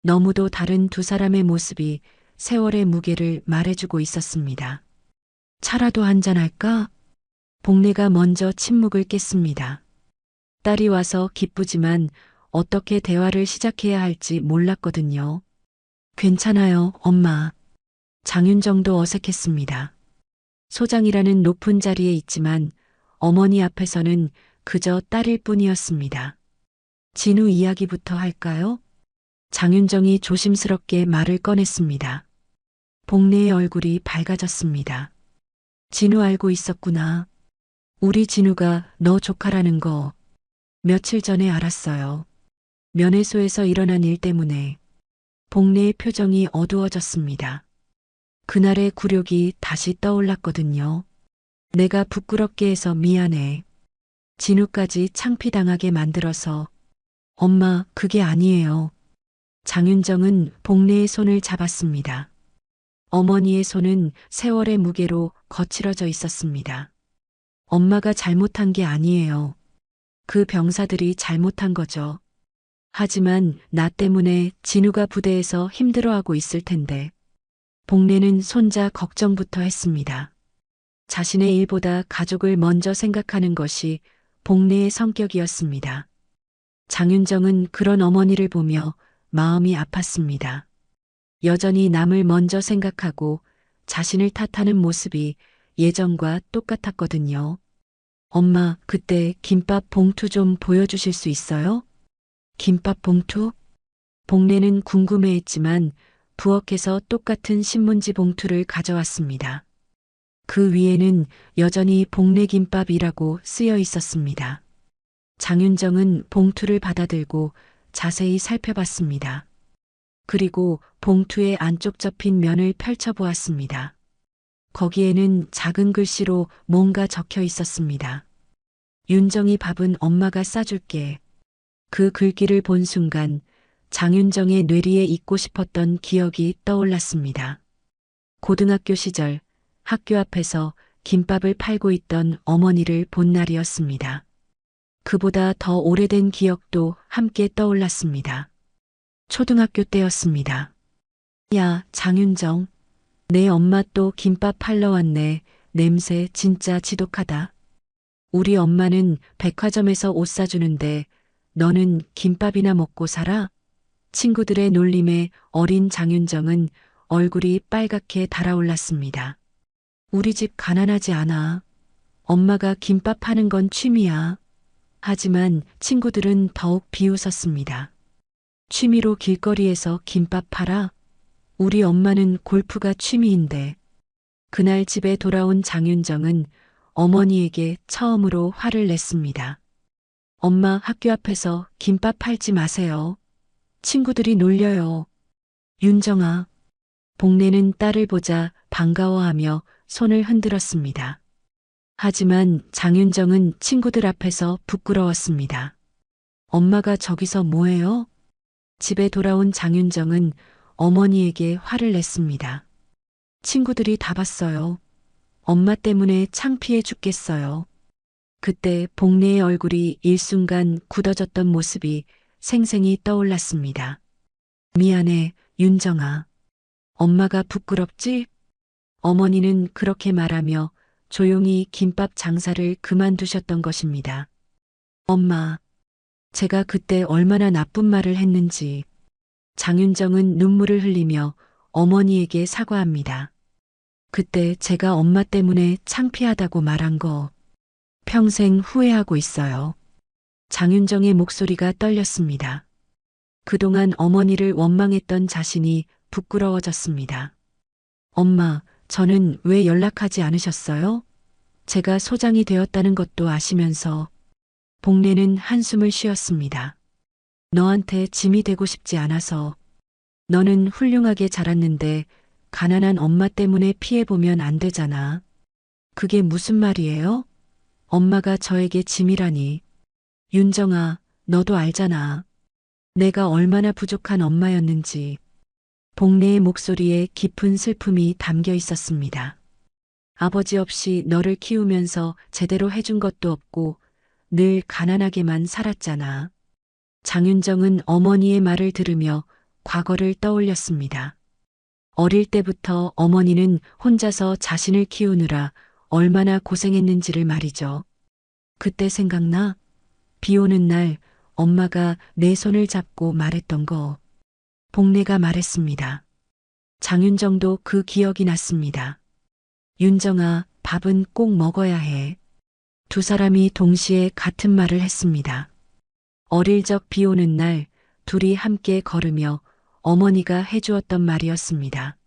너무도 다른 두 사람의 모습이 세월의 무게를 말해주고 있었습니다. 차라도 한잔할까? 복례가 먼저 침묵을 깼습니다. 딸이 와서 기쁘지만 어떻게 대화를 시작해야 할지 몰랐거든요. 괜찮아요, 엄마. 장윤정도 어색했습니다. 소장이라는 높은 자리에 있지만 어머니 앞에서는 그저 딸일 뿐이었습니다. 진우 이야기부터 할까요? 장윤정이 조심스럽게 말을 꺼냈습니다. 복례의 얼굴이 밝아졌습니다. 진우 알고 있었구나. 우리 진우가 너 조카라는 거 며칠 전에 알았어요. 면회소에서 일어난 일 때문에. 복례의 표정이 어두워졌습니다. 그날의 굴욕이 다시 떠올랐거든요. 내가 부끄럽게 해서 미안해. 진우까지 창피당하게 만들어서. 엄마, 그게 아니에요. 장윤정은 복례의 손을 잡았습니다. 어머니의 손은 세월의 무게로 거칠어져 있었습니다. 엄마가 잘못한 게 아니에요. 그 병사들이 잘못한 거죠. 하지만 나 때문에 진우가 부대에서 힘들어하고 있을 텐데. 복례는 손자 걱정부터 했습니다. 자신의 일보다 가족을 먼저 생각하는 것이 복례의 성격이었습니다. 장윤정은 그런 어머니를 보며 마음이 아팠습니다. 여전히 남을 먼저 생각하고 자신을 탓하는 모습이 예전과 똑같았거든요. 엄마, 그때 김밥 봉투 좀 보여주실 수 있어요? 김밥 봉투? 복례는 궁금해했지만 부엌에서 똑같은 신문지 봉투를 가져왔습니다. 그 위에는 여전히 복내김밥이라고 쓰여 있었습니다. 장윤정은 봉투를 받아들고 자세히 살펴봤습니다. 그리고 봉투의 안쪽 접힌 면을 펼쳐보았습니다. 거기에는 작은 글씨로 뭔가 적혀 있었습니다. 윤정이 밥은 엄마가 싸줄게. 그 글귀를 본 순간 장윤정의 뇌리에 잊고 싶었던 기억이 떠올랐습니다. 고등학교 시절 학교 앞에서 김밥을 팔고 있던 어머니를 본 날이었습니다. 그보다 더 오래된 기억도 함께 떠올랐습니다. 초등학교 때였습니다. 야, 장윤정. 내 엄마 또 김밥 팔러 왔네. 냄새 진짜 지독하다. 우리 엄마는 백화점에서 옷 사주는데 너는 김밥이나 먹고 살아? 친구들의 놀림에 어린 장윤정은 얼굴이 빨갛게 달아올랐습니다. 우리 집 가난하지 않아. 엄마가 김밥 파는 건 취미야. 하지만 친구들은 더욱 비웃었습니다. 취미로 길거리에서 김밥 팔아? 우리 엄마는 골프가 취미인데. 그날 집에 돌아온 장윤정은 어머니에게 처음으로 화를 냈습니다. 엄마, 학교 앞에서 김밥 팔지 마세요. 친구들이 놀려요. 윤정아. 복내는 딸을 보자 반가워하며 손을 흔들었습니다. 하지만 장윤정은 친구들 앞에서 부끄러웠습니다. 엄마가 저기서 뭐해요? 집에 돌아온 장윤정은 어머니에게 화를 냈습니다. 친구들이 다 봤어요. 엄마 때문에 창피해 죽겠어요. 그때 복내의 얼굴이 일순간 굳어졌던 모습이 생생히 떠올랐습니다. 미안해, 윤정아. 엄마가 부끄럽지? 어머니는 그렇게 말하며 조용히 김밥 장사를 그만두셨던 것입니다. 엄마, 제가 그때 얼마나 나쁜 말을 했는지. 장윤정은 눈물을 흘리며 어머니에게 사과합니다. 그때 제가 엄마 때문에 창피하다고 말한 거 평생 후회하고 있어요. 장윤정의 목소리가 떨렸습니다. 그동안 어머니를 원망했던 자신이 부끄러워졌습니다. 엄마, 저는 왜 연락하지 않으셨어요? 제가 소장이 되었다는 것도 아시면서. 복내는 한숨을 쉬었습니다. 너한테 짐이 되고 싶지 않아서. 너는 훌륭하게 자랐는데 가난한 엄마 때문에 피해보면 안 되잖아. 그게 무슨 말이에요? 엄마가 저에게 짐이라니. 윤정아, 너도 알잖아. 내가 얼마나 부족한 엄마였는지. 복내의 목소리에 깊은 슬픔이 담겨 있었습니다. 아버지 없이 너를 키우면서 제대로 해준 것도 없고 늘 가난하게만 살았잖아. 장윤정은 어머니의 말을 들으며 과거를 떠올렸습니다. 어릴 때부터 어머니는 혼자서 자신을 키우느라 얼마나 고생했는지를 말이죠. 그때 생각나? 비 오는 날 엄마가 내 손을 잡고 말했던 거. 복내가 말했습니다. 장윤정도 그 기억이 났습니다. 윤정아, 밥은 꼭 먹어야 해. 두 사람이 동시에 같은 말을 했습니다. 어릴 적 비 오는 날 둘이 함께 걸으며 어머니가 해주었던 말이었습니다.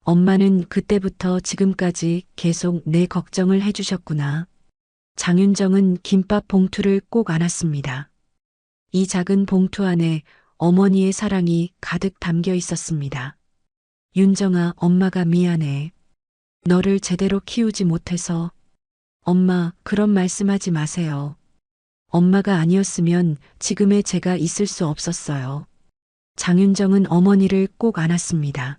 엄마는 그때부터 지금까지 계속 내 걱정을 해주셨구나. 장윤정은 김밥 봉투를 꼭 안았습니다. 이 작은 봉투 안에 어머니의 사랑이 가득 담겨 있었습니다. 윤정아, 엄마가 미안해. 너를 제대로 키우지 못해서. 엄마, 그런 말씀하지 마세요. 엄마가 아니었으면 지금의 제가 있을 수 없었어요. 장윤정은 어머니를 꼭 안았습니다.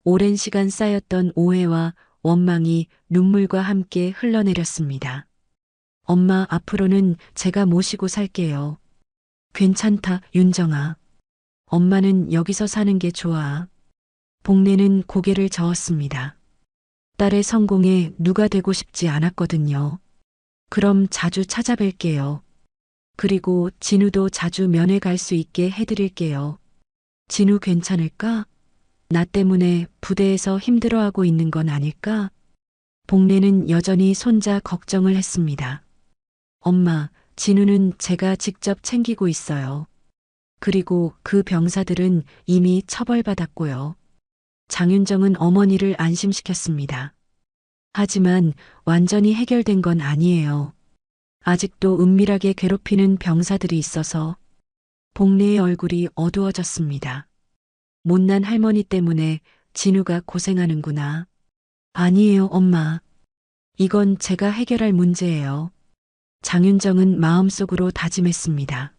오랜 시간 쌓였던 오해와 원망이 눈물과 함께 흘러내렸습니다. 엄마, 앞으로는 제가 모시고 살게요. 괜찮다, 윤정아. 엄마는 여기서 사는 게 좋아. 복내는 고개를 저었습니다. 딸의 성공에 누가 되고 싶지 않았거든요. 그럼 자주 찾아뵐게요. 그리고 진우도 자주 면회 갈 수 있게 해드릴게요. 진우 괜찮을까? 나 때문에 부대에서 힘들어하고 있는 건 아닐까? 복내는 여전히 손자 걱정을 했습니다. 엄마, 진우는 제가 직접 챙기고 있어요. 그리고 그 병사들은 이미 처벌받았고요. 장윤정은 어머니를 안심시켰습니다. 하지만 완전히 해결된 건 아니에요. 아직도 은밀하게 괴롭히는 병사들이 있어서 복례의 얼굴이 어두워졌습니다. 못난 할머니 때문에 진우가 고생하는구나. 아니에요, 엄마. 이건 제가 해결할 문제예요. 장윤정은 마음속으로 다짐했습니다.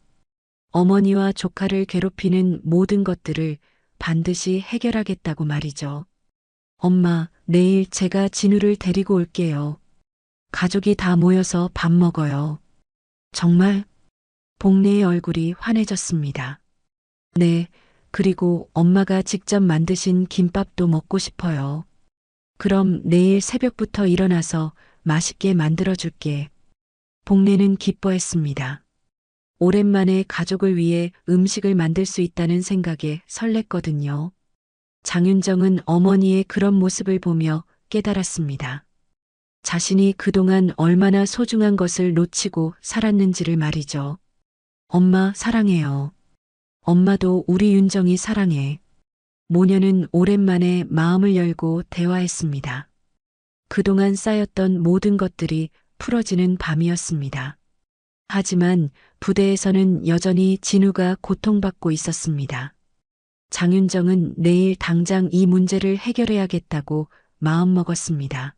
어머니와 조카를 괴롭히는 모든 것들을 반드시 해결하겠다고 말이죠. 엄마, 내일 제가 진우를 데리고 올게요. 가족이 다 모여서 밥 먹어요. 정말? 복례의 얼굴이 환해졌습니다. 네, 그리고 엄마가 직접 만드신 김밥도 먹고 싶어요. 그럼 내일 새벽부터 일어나서 맛있게 만들어줄게. 복례는 기뻐했습니다. 오랜만에 가족을 위해 음식을 만들 수 있다는 생각에 설렜거든요. 장윤정은 어머니의 그런 모습을 보며 깨달았습니다. 자신이 그동안 얼마나 소중한 것을 놓치고 살았는지를 말이죠. 엄마 사랑해요. 엄마도 우리 윤정이 사랑해. 모녀는 오랜만에 마음을 열고 대화했습니다. 그동안 쌓였던 모든 것들이 풀어지는 밤이었습니다. 하지만 부대에서는 여전히 진우가 고통받고 있었습니다. 장윤정은 내일 당장 이 문제를 해결해야겠다고 마음먹었습니다.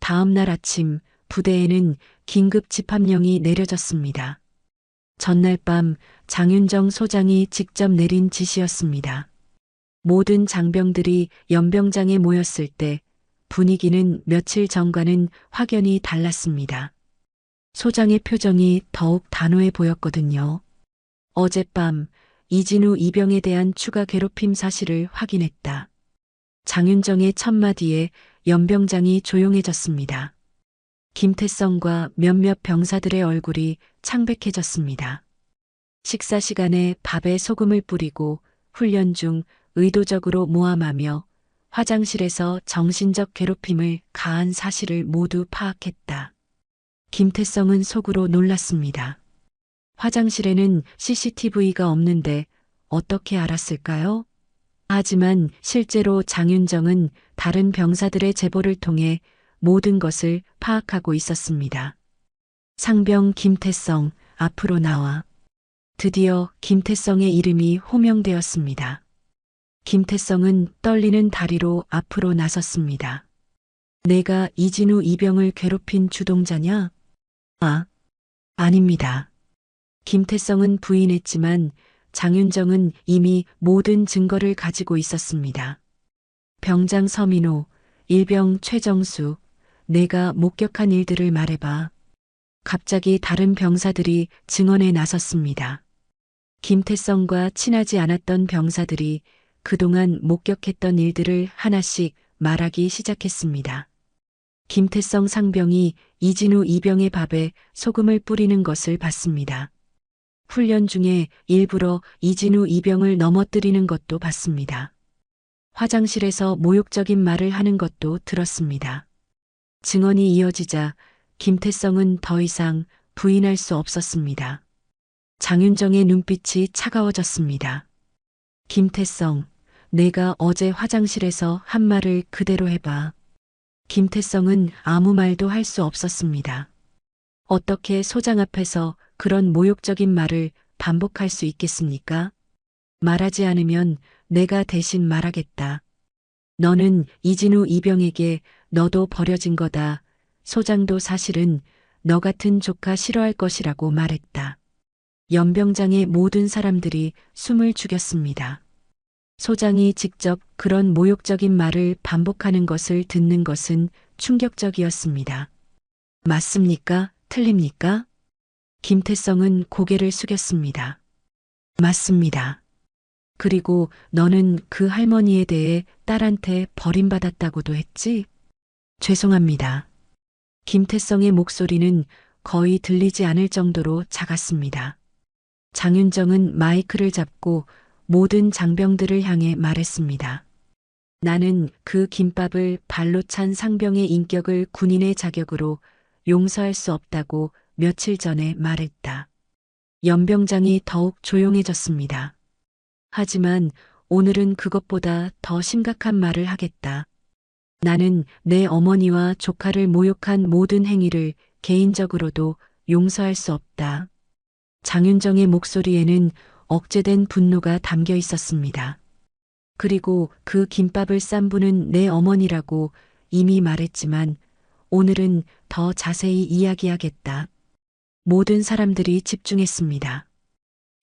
다음 날 아침 부대에는 긴급 집합령이 내려졌습니다. 전날 밤 장윤정 소장이 직접 내린 지시였습니다. 모든 장병들이 연병장에 모였을 때 분위기는 며칠 전과는 확연히 달랐습니다. 소장의 표정이 더욱 단호해 보였거든요. 어젯밤 이진우 이병에 대한 추가 괴롭힘 사실을 확인했다. 장윤정의 첫마디에 연병장이 조용해졌습니다. 김태성과 몇몇 병사들의 얼굴이 창백해졌습니다. 식사 시간에 밥에 소금을 뿌리고 훈련 중 의도적으로 모함하며 화장실에서 정신적 괴롭힘을 가한 사실을 모두 파악했다. 김태성은 속으로 놀랐습니다. 화장실에는 CCTV가 없는데 어떻게 알았을까요? 하지만 실제로 장윤정은 다른 병사들의 제보를 통해 모든 것을 파악하고 있었습니다. 상병 김태성, 앞으로 나와. 드디어 김태성의 이름이 호명되었습니다. 김태성은 떨리는 다리로 앞으로 나섰습니다. 내가 이진우 이병을 괴롭힌 주동자냐? 아닙니다. 김태성은 부인했지만 장윤정은 이미 모든 증거를 가지고 있었습니다. 병장 서민호, 일병 최정수, 내가 목격한 일들을 말해봐. 갑자기 다른 병사들이 증언에 나섰습니다. 김태성과 친하지 않았던 병사들이 그동안 목격했던 일들을 하나씩 말하기 시작했습니다. 김태성 상병이 이진우 이병의 밥에 소금을 뿌리는 것을 봤습니다. 훈련 중에 일부러 이진우 이병을 넘어뜨리는 것도 봤습니다. 화장실에서 모욕적인 말을 하는 것도 들었습니다. 증언이 이어지자 김태성은 더 이상 부인할 수 없었습니다. 장윤정의 눈빛이 차가워졌습니다. 김태성, 내가 어제 화장실에서 한 말을 그대로 해봐. 김태성은 아무 말도 할 수 없었습니다. 어떻게 소장 앞에서 그런 모욕적인 말을 반복할 수 있겠습니까? 말하지 않으면 내가 대신 말하겠다. 너는 이진우 이병에게 너도 버려진 거다. 소장도 사실은 너 같은 조카 싫어할 것이라고 말했다. 연병장의 모든 사람들이 숨을 죽였습니다. 소장이 직접 그런 모욕적인 말을 반복하는 것을 듣는 것은 충격적이었습니다. 맞습니까? 틀립니까? 김태성은 고개를 숙였습니다. 맞습니다. 그리고 너는 그 할머니에 대해 딸한테 버림받았다고도 했지? 죄송합니다. 김태성의 목소리는 거의 들리지 않을 정도로 작았습니다. 장윤정은 마이크를 잡고 모든 장병들을 향해 말했습니다. 나는 그 김밥을 발로 찬 상병의 인격을 군인의 자격으로 용서할 수 없다고 며칠 전에 말했다. 연병장이 더욱 조용해졌습니다. 하지만 오늘은 그것보다 더 심각한 말을 하겠다. 나는 내 어머니와 조카를 모욕한 모든 행위를 개인적으로도 용서할 수 없다. 장윤정의 목소리에는 억제된 분노가 담겨 있었습니다. 그리고 그 김밥을 싼 분은 내 어머니라고 이미 말했지만 오늘은 더 자세히 이야기하겠다. 모든 사람들이 집중했습니다.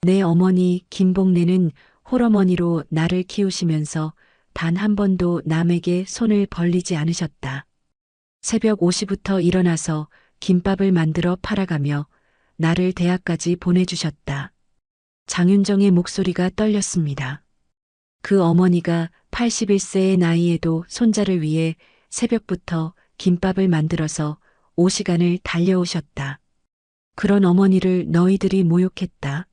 내 어머니 김복래는 홀어머니로 나를 키우시면서 단 한 번도 남에게 손을 벌리지 않으셨다. 새벽 5시부터 일어나서 김밥을 만들어 팔아가며 나를 대학까지 보내주셨다. 장윤정의 목소리가 떨렸습니다. 그 어머니가 81세의 나이에도 손자를 위해 새벽부터 김밥을 만들어서 5시간을 달려오셨다. 그런 어머니를 너희들이 모욕했다.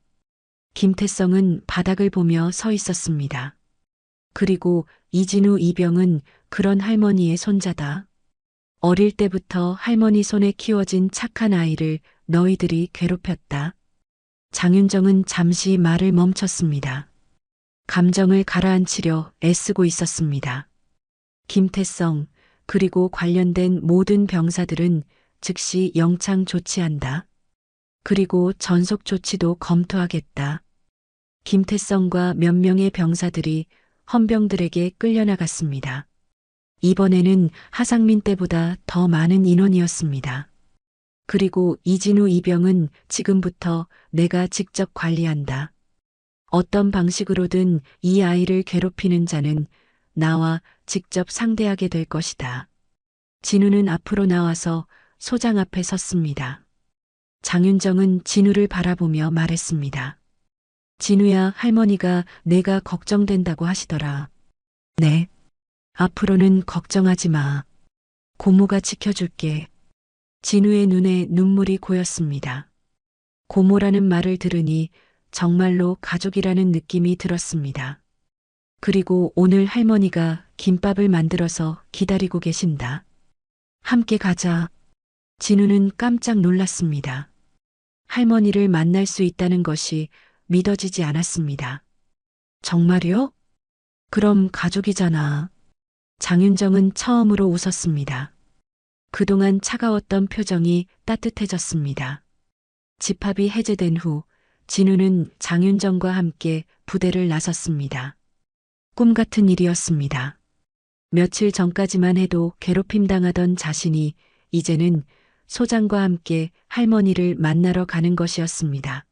김태성은 바닥을 보며 서 있었습니다. 그리고 이진우 이병은 그런 할머니의 손자다. 어릴 때부터 할머니 손에 키워진 착한 아이를 너희들이 괴롭혔다. 장윤정은 잠시 말을 멈췄습니다. 감정을 가라앉히려 애쓰고 있었습니다. 김태성, 그리고 관련된 모든 병사들은 즉시 영창 조치한다. 그리고 전속 조치도 검토하겠다. 김태성과 몇 명의 병사들이 헌병들에게 끌려나갔습니다. 이번에는 하상민 때보다 더 많은 인원이었습니다. 그리고 이진우 이병은 지금부터 내가 직접 관리한다. 어떤 방식으로든 이 아이를 괴롭히는 자는 나와 직접 상대하게 될 것이다. 진우는 앞으로 나와서 소장 앞에 섰습니다. 장윤정은 진우를 바라보며 말했습니다. 진우야, 할머니가 내가 걱정된다고 하시더라. 네. 앞으로는 걱정하지 마. 고모가 지켜줄게. 진우의 눈에 눈물이 고였습니다. 고모라는 말을 들으니 정말로 가족이라는 느낌이 들었습니다. 그리고 오늘 할머니가 김밥을 만들어서 기다리고 계신다. 함께 가자. 진우는 깜짝 놀랐습니다. 할머니를 만날 수 있다는 것이 믿어지지 않았습니다. 정말요? 그럼 가족이잖아. 장윤정은 처음으로 웃었습니다. 그동안 차가웠던 표정이 따뜻해졌습니다. 집합이 해제된 후 진우는 장윤정과 함께 부대를 나섰습니다. 꿈 같은 일이었습니다. 며칠 전까지만 해도 괴롭힘 당하던 자신이 이제는 소장과 함께 할머니를 만나러 가는 것이었습니다.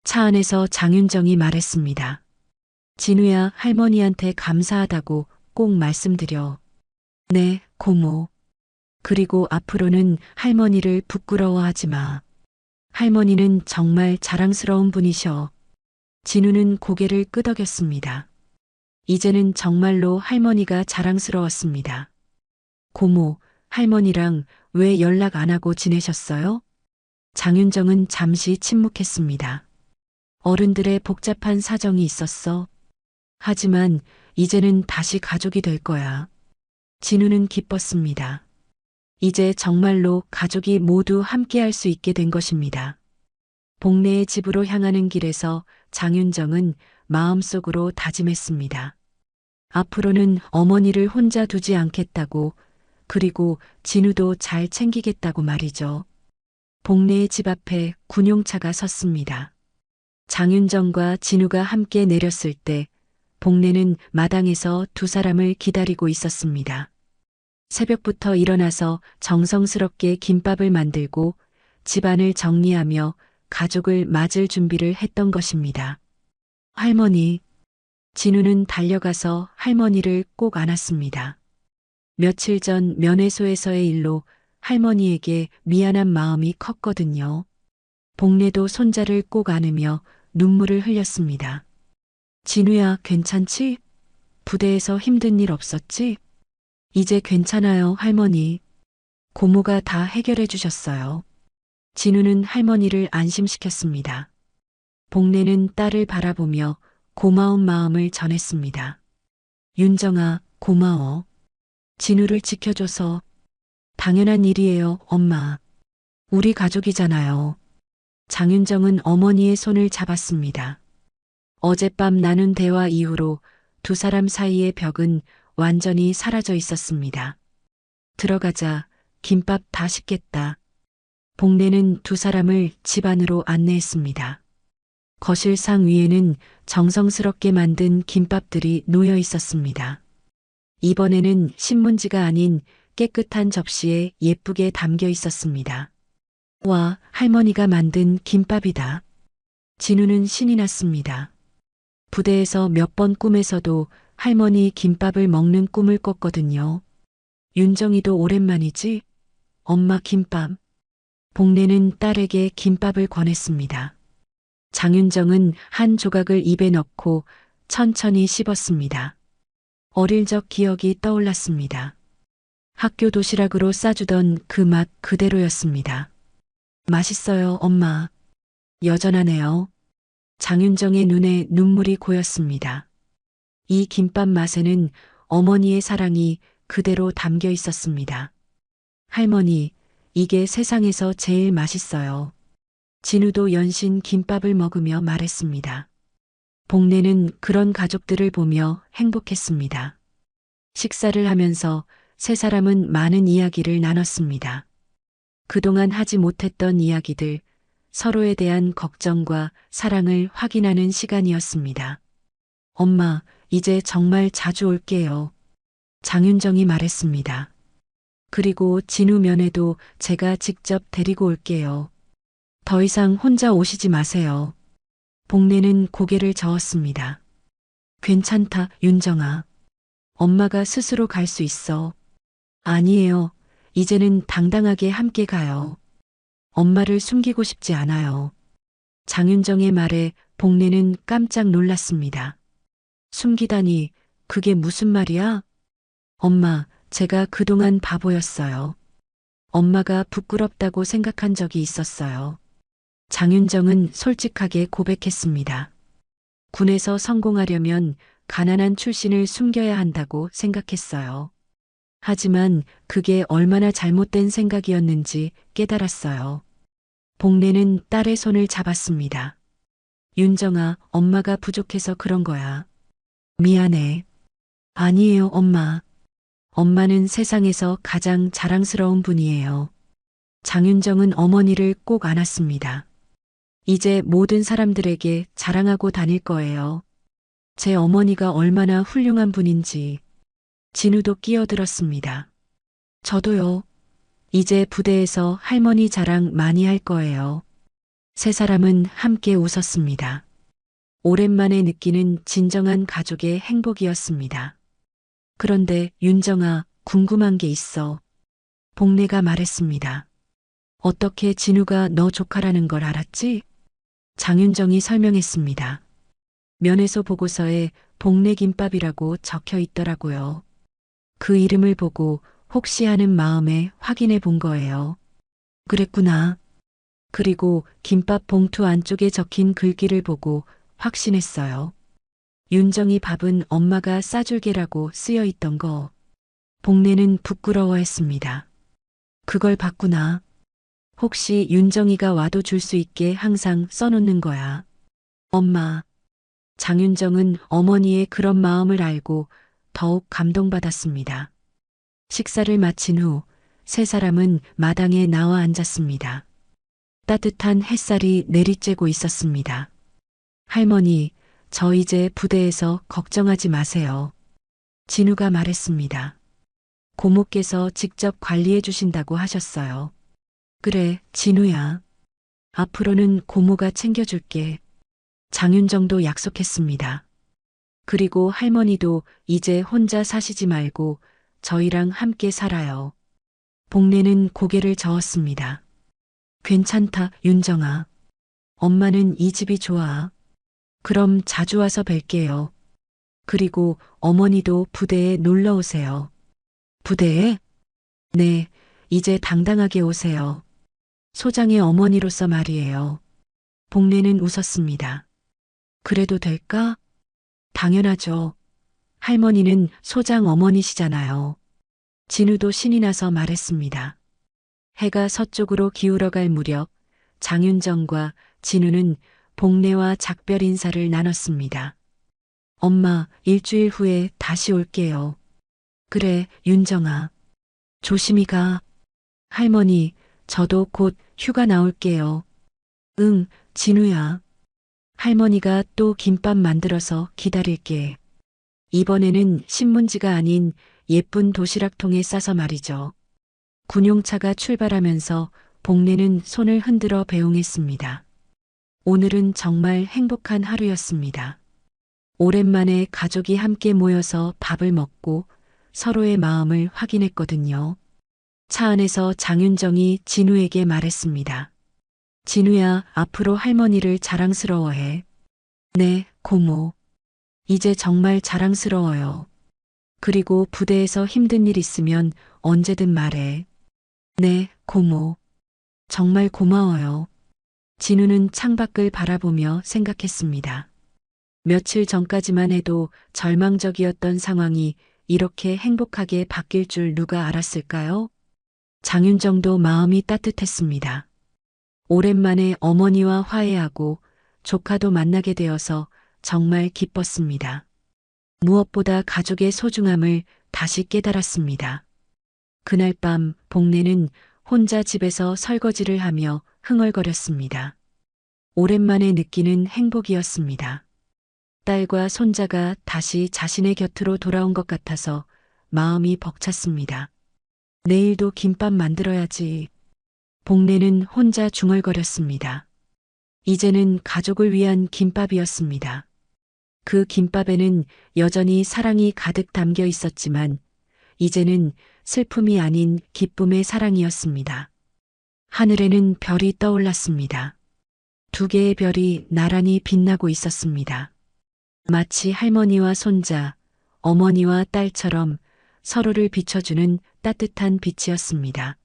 차 안에서 장윤정이 말했습니다. 진우야, 할머니한테 감사하다고 꼭 말씀드려. 네, 고모. 그리고 앞으로는 할머니를 부끄러워하지 마. 할머니는 정말 자랑스러운 분이셔. 진우는 고개를 끄덕였습니다. 이제는 정말로 할머니가 자랑스러웠습니다. 고모, 할머니랑 왜 연락 안 하고 지내셨어요? 장윤정은 잠시 침묵했습니다. 어른들의 복잡한 사정이 있었어. 하지만 이제는 다시 가족이 될 거야. 진우는 기뻤습니다. 이제 정말로 가족이 모두 함께할 수 있게 된 것입니다. 복래의 집으로 향하는 길에서 장윤정은 마음속으로 다짐했습니다. 앞으로는 어머니를 혼자 두지 않겠다고, 그리고 진우도 잘 챙기겠다고 말이죠. 복래의 집 앞에 군용차가 섰습니다. 장윤정과 진우가 함께 내렸을 때 복래는 마당에서 두 사람을 기다리고 있었습니다. 새벽부터 일어나서 정성스럽게 김밥을 만들고 집안을 정리하며 가족을 맞을 준비를 했던 것입니다. 할머니. 진우는 달려가서 할머니를 꼭 안았습니다. 며칠 전 면회소에서의 일로 할머니에게 미안한 마음이 컸거든요. 복래도 손자를 꼭 안으며 눈물을 흘렸습니다. 진우야, 괜찮지? 부대에서 힘든 일 없었지? 이제 괜찮아요, 할머니. 고모가 다 해결해 주셨어요. 진우는 할머니를 안심시켰습니다. 복래는 딸을 바라보며 고마운 마음을 전했습니다. 윤정아, 고마워. 진우를 지켜줘서. 당연한 일이에요, 엄마. 우리 가족이잖아요. 장윤정은 어머니의 손을 잡았습니다. 어젯밤 나눈 대화 이후로 두 사람 사이의 벽은 완전히 사라져 있었습니다. 들어가자. 김밥 다 식겠다. 복내는 두 사람을 집 안으로 안내했습니다. 거실 상 위에는 정성스럽게 만든 김밥들이 놓여 있었습니다. 이번에는 신문지가 아닌 깨끗한 접시에 예쁘게 담겨 있었습니다. 와, 할머니가 만든 김밥이다. 진우는 신이 났습니다. 부대에서 몇 번 꿈에서도 할머니 김밥을 먹는 꿈을 꿨거든요. 윤정이도 오랜만이지? 엄마 김밥. 복내는 딸에게 김밥을 권했습니다. 장윤정은 한 조각을 입에 넣고 천천히 씹었습니다. 어릴 적 기억이 떠올랐습니다. 학교 도시락으로 싸주던 그 맛 그대로였습니다. 맛있어요, 엄마. 여전하네요. 장윤정의 눈에 눈물이 고였습니다. 이 김밥 맛에는 어머니의 사랑이 그대로 담겨 있었습니다. 할머니, 이게 세상에서 제일 맛있어요. 진우도 연신 김밥을 먹으며 말했습니다. 복내는 그런 가족들을 보며 행복했습니다. 식사를 하면서 세 사람은 많은 이야기를 나눴습니다. 그동안 하지 못했던 이야기들, 서로에 대한 걱정과 사랑을 확인하는 시간이었습니다. 엄마, 이제 정말 자주 올게요. 장윤정이 말했습니다. 그리고 진우 면회도 제가 직접 데리고 올게요. 더 이상 혼자 오시지 마세요. 복내는 고개를 저었습니다. 괜찮다, 윤정아. 엄마가 스스로 갈 수 있어. 아니에요. 이제는 당당하게 함께 가요. 엄마를 숨기고 싶지 않아요. 장윤정의 말에 복내는 깜짝 놀랐습니다. 숨기다니, 그게 무슨 말이야? 엄마, 제가 그동안 바보였어요. 엄마가 부끄럽다고 생각한 적이 있었어요. 장윤정은 솔직하게 고백했습니다. 군에서 성공하려면 가난한 출신을 숨겨야 한다고 생각했어요. 하지만 그게 얼마나 잘못된 생각이었는지 깨달았어요. 복내는 딸의 손을 잡았습니다. 윤정아, 엄마가 부족해서 그런 거야. 미안해. 아니에요, 엄마. 엄마는 세상에서 가장 자랑스러운 분이에요. 장윤정은 어머니를 꼭 안았습니다. 이제 모든 사람들에게 자랑하고 다닐 거예요. 제 어머니가 얼마나 훌륭한 분인지. 진우도 끼어들었습니다. 저도요. 이제 부대에서 할머니 자랑 많이 할 거예요. 세 사람은 함께 웃었습니다. 오랜만에 느끼는 진정한 가족의 행복이었습니다. 그런데 윤정아, 궁금한 게 있어. 복내가 말했습니다. 어떻게 진우가 너 조카라는 걸 알았지? 장윤정이 설명했습니다. 면회소 보고서에 복내 김밥이라고 적혀 있더라고요. 그 이름을 보고 혹시 하는 마음에 확인해 본 거예요. 그랬구나. 그리고 김밥 봉투 안쪽에 적힌 글귀를 보고 확신했어요. 윤정이 밥은 엄마가 싸줄게라고 쓰여 있던 거. 복내는 부끄러워했습니다. 그걸 봤구나. 혹시 윤정이가 와도 줄 수 있게 항상 써놓는 거야. 엄마. 장윤정은 어머니의 그런 마음을 알고 더욱 감동받았습니다. 식사를 마친 후 세 사람은 마당에 나와 앉았습니다. 따뜻한 햇살이 내리쬐고 있었습니다. 할머니, 저 이제 부대에서 걱정하지 마세요. 진우가 말했습니다. 고모께서 직접 관리해 주신다고 하셨어요. 그래, 진우야. 앞으로는 고모가 챙겨줄게. 장윤정도 약속했습니다. 그리고 할머니도 이제 혼자 사시지 말고 저희랑 함께 살아요. 복내는 고개를 저었습니다. 괜찮다, 윤정아. 엄마는 이 집이 좋아. 그럼 자주 와서 뵐게요. 그리고 어머니도 부대에 놀러 오세요. 부대에? 네, 이제 당당하게 오세요. 소장의 어머니로서 말이에요. 복내는 웃었습니다. 그래도 될까? 당연하죠. 할머니는 소장 어머니시잖아요. 진우도 신이 나서 말했습니다. 해가 서쪽으로 기울어갈 무렵 장윤정과 진우는 복내와 작별 인사를 나눴습니다. 엄마, 일주일 후에 다시 올게요. 그래, 윤정아. 조심히 가. 할머니, 저도 곧 휴가 나올게요. 응, 진우야. 할머니가 또 김밥 만들어서 기다릴게. 이번에는 신문지가 아닌 예쁜 도시락통에 싸서 말이죠. 군용차가 출발하면서 복례는 손을 흔들어 배웅했습니다. 오늘은 정말 행복한 하루였습니다. 오랜만에 가족이 함께 모여서 밥을 먹고 서로의 마음을 확인했거든요. 차 안에서 장윤정이 진우에게 말했습니다. 진우야, 앞으로 할머니를 자랑스러워해. 네, 고모. 이제 정말 자랑스러워요. 그리고 부대에서 힘든 일 있으면 언제든 말해. 네, 고모. 정말 고마워요. 진우는 창밖을 바라보며 생각했습니다. 며칠 전까지만 해도 절망적이었던 상황이 이렇게 행복하게 바뀔 줄 누가 알았을까요? 장윤정도 마음이 따뜻했습니다. 오랜만에 어머니와 화해하고 조카도 만나게 되어서 정말 기뻤습니다. 무엇보다 가족의 소중함을 다시 깨달았습니다. 그날 밤 복례는 혼자 집에서 설거지를 하며 흥얼거렸습니다. 오랜만에 느끼는 행복이었습니다. 딸과 손자가 다시 자신의 곁으로 돌아온 것 같아서 마음이 벅찼습니다. 내일도 김밥 만들어야지. 복례는 혼자 중얼거렸습니다. 이제는 가족을 위한 김밥이었습니다. 그 김밥에는 여전히 사랑이 가득 담겨 있었지만 이제는 슬픔이 아닌 기쁨의 사랑이었습니다. 하늘에는 별이 떠올랐습니다. 두 개의 별이 나란히 빛나고 있었습니다. 마치 할머니와 손자, 어머니와 딸처럼 서로를 비춰주는 따뜻한 빛이었습니다.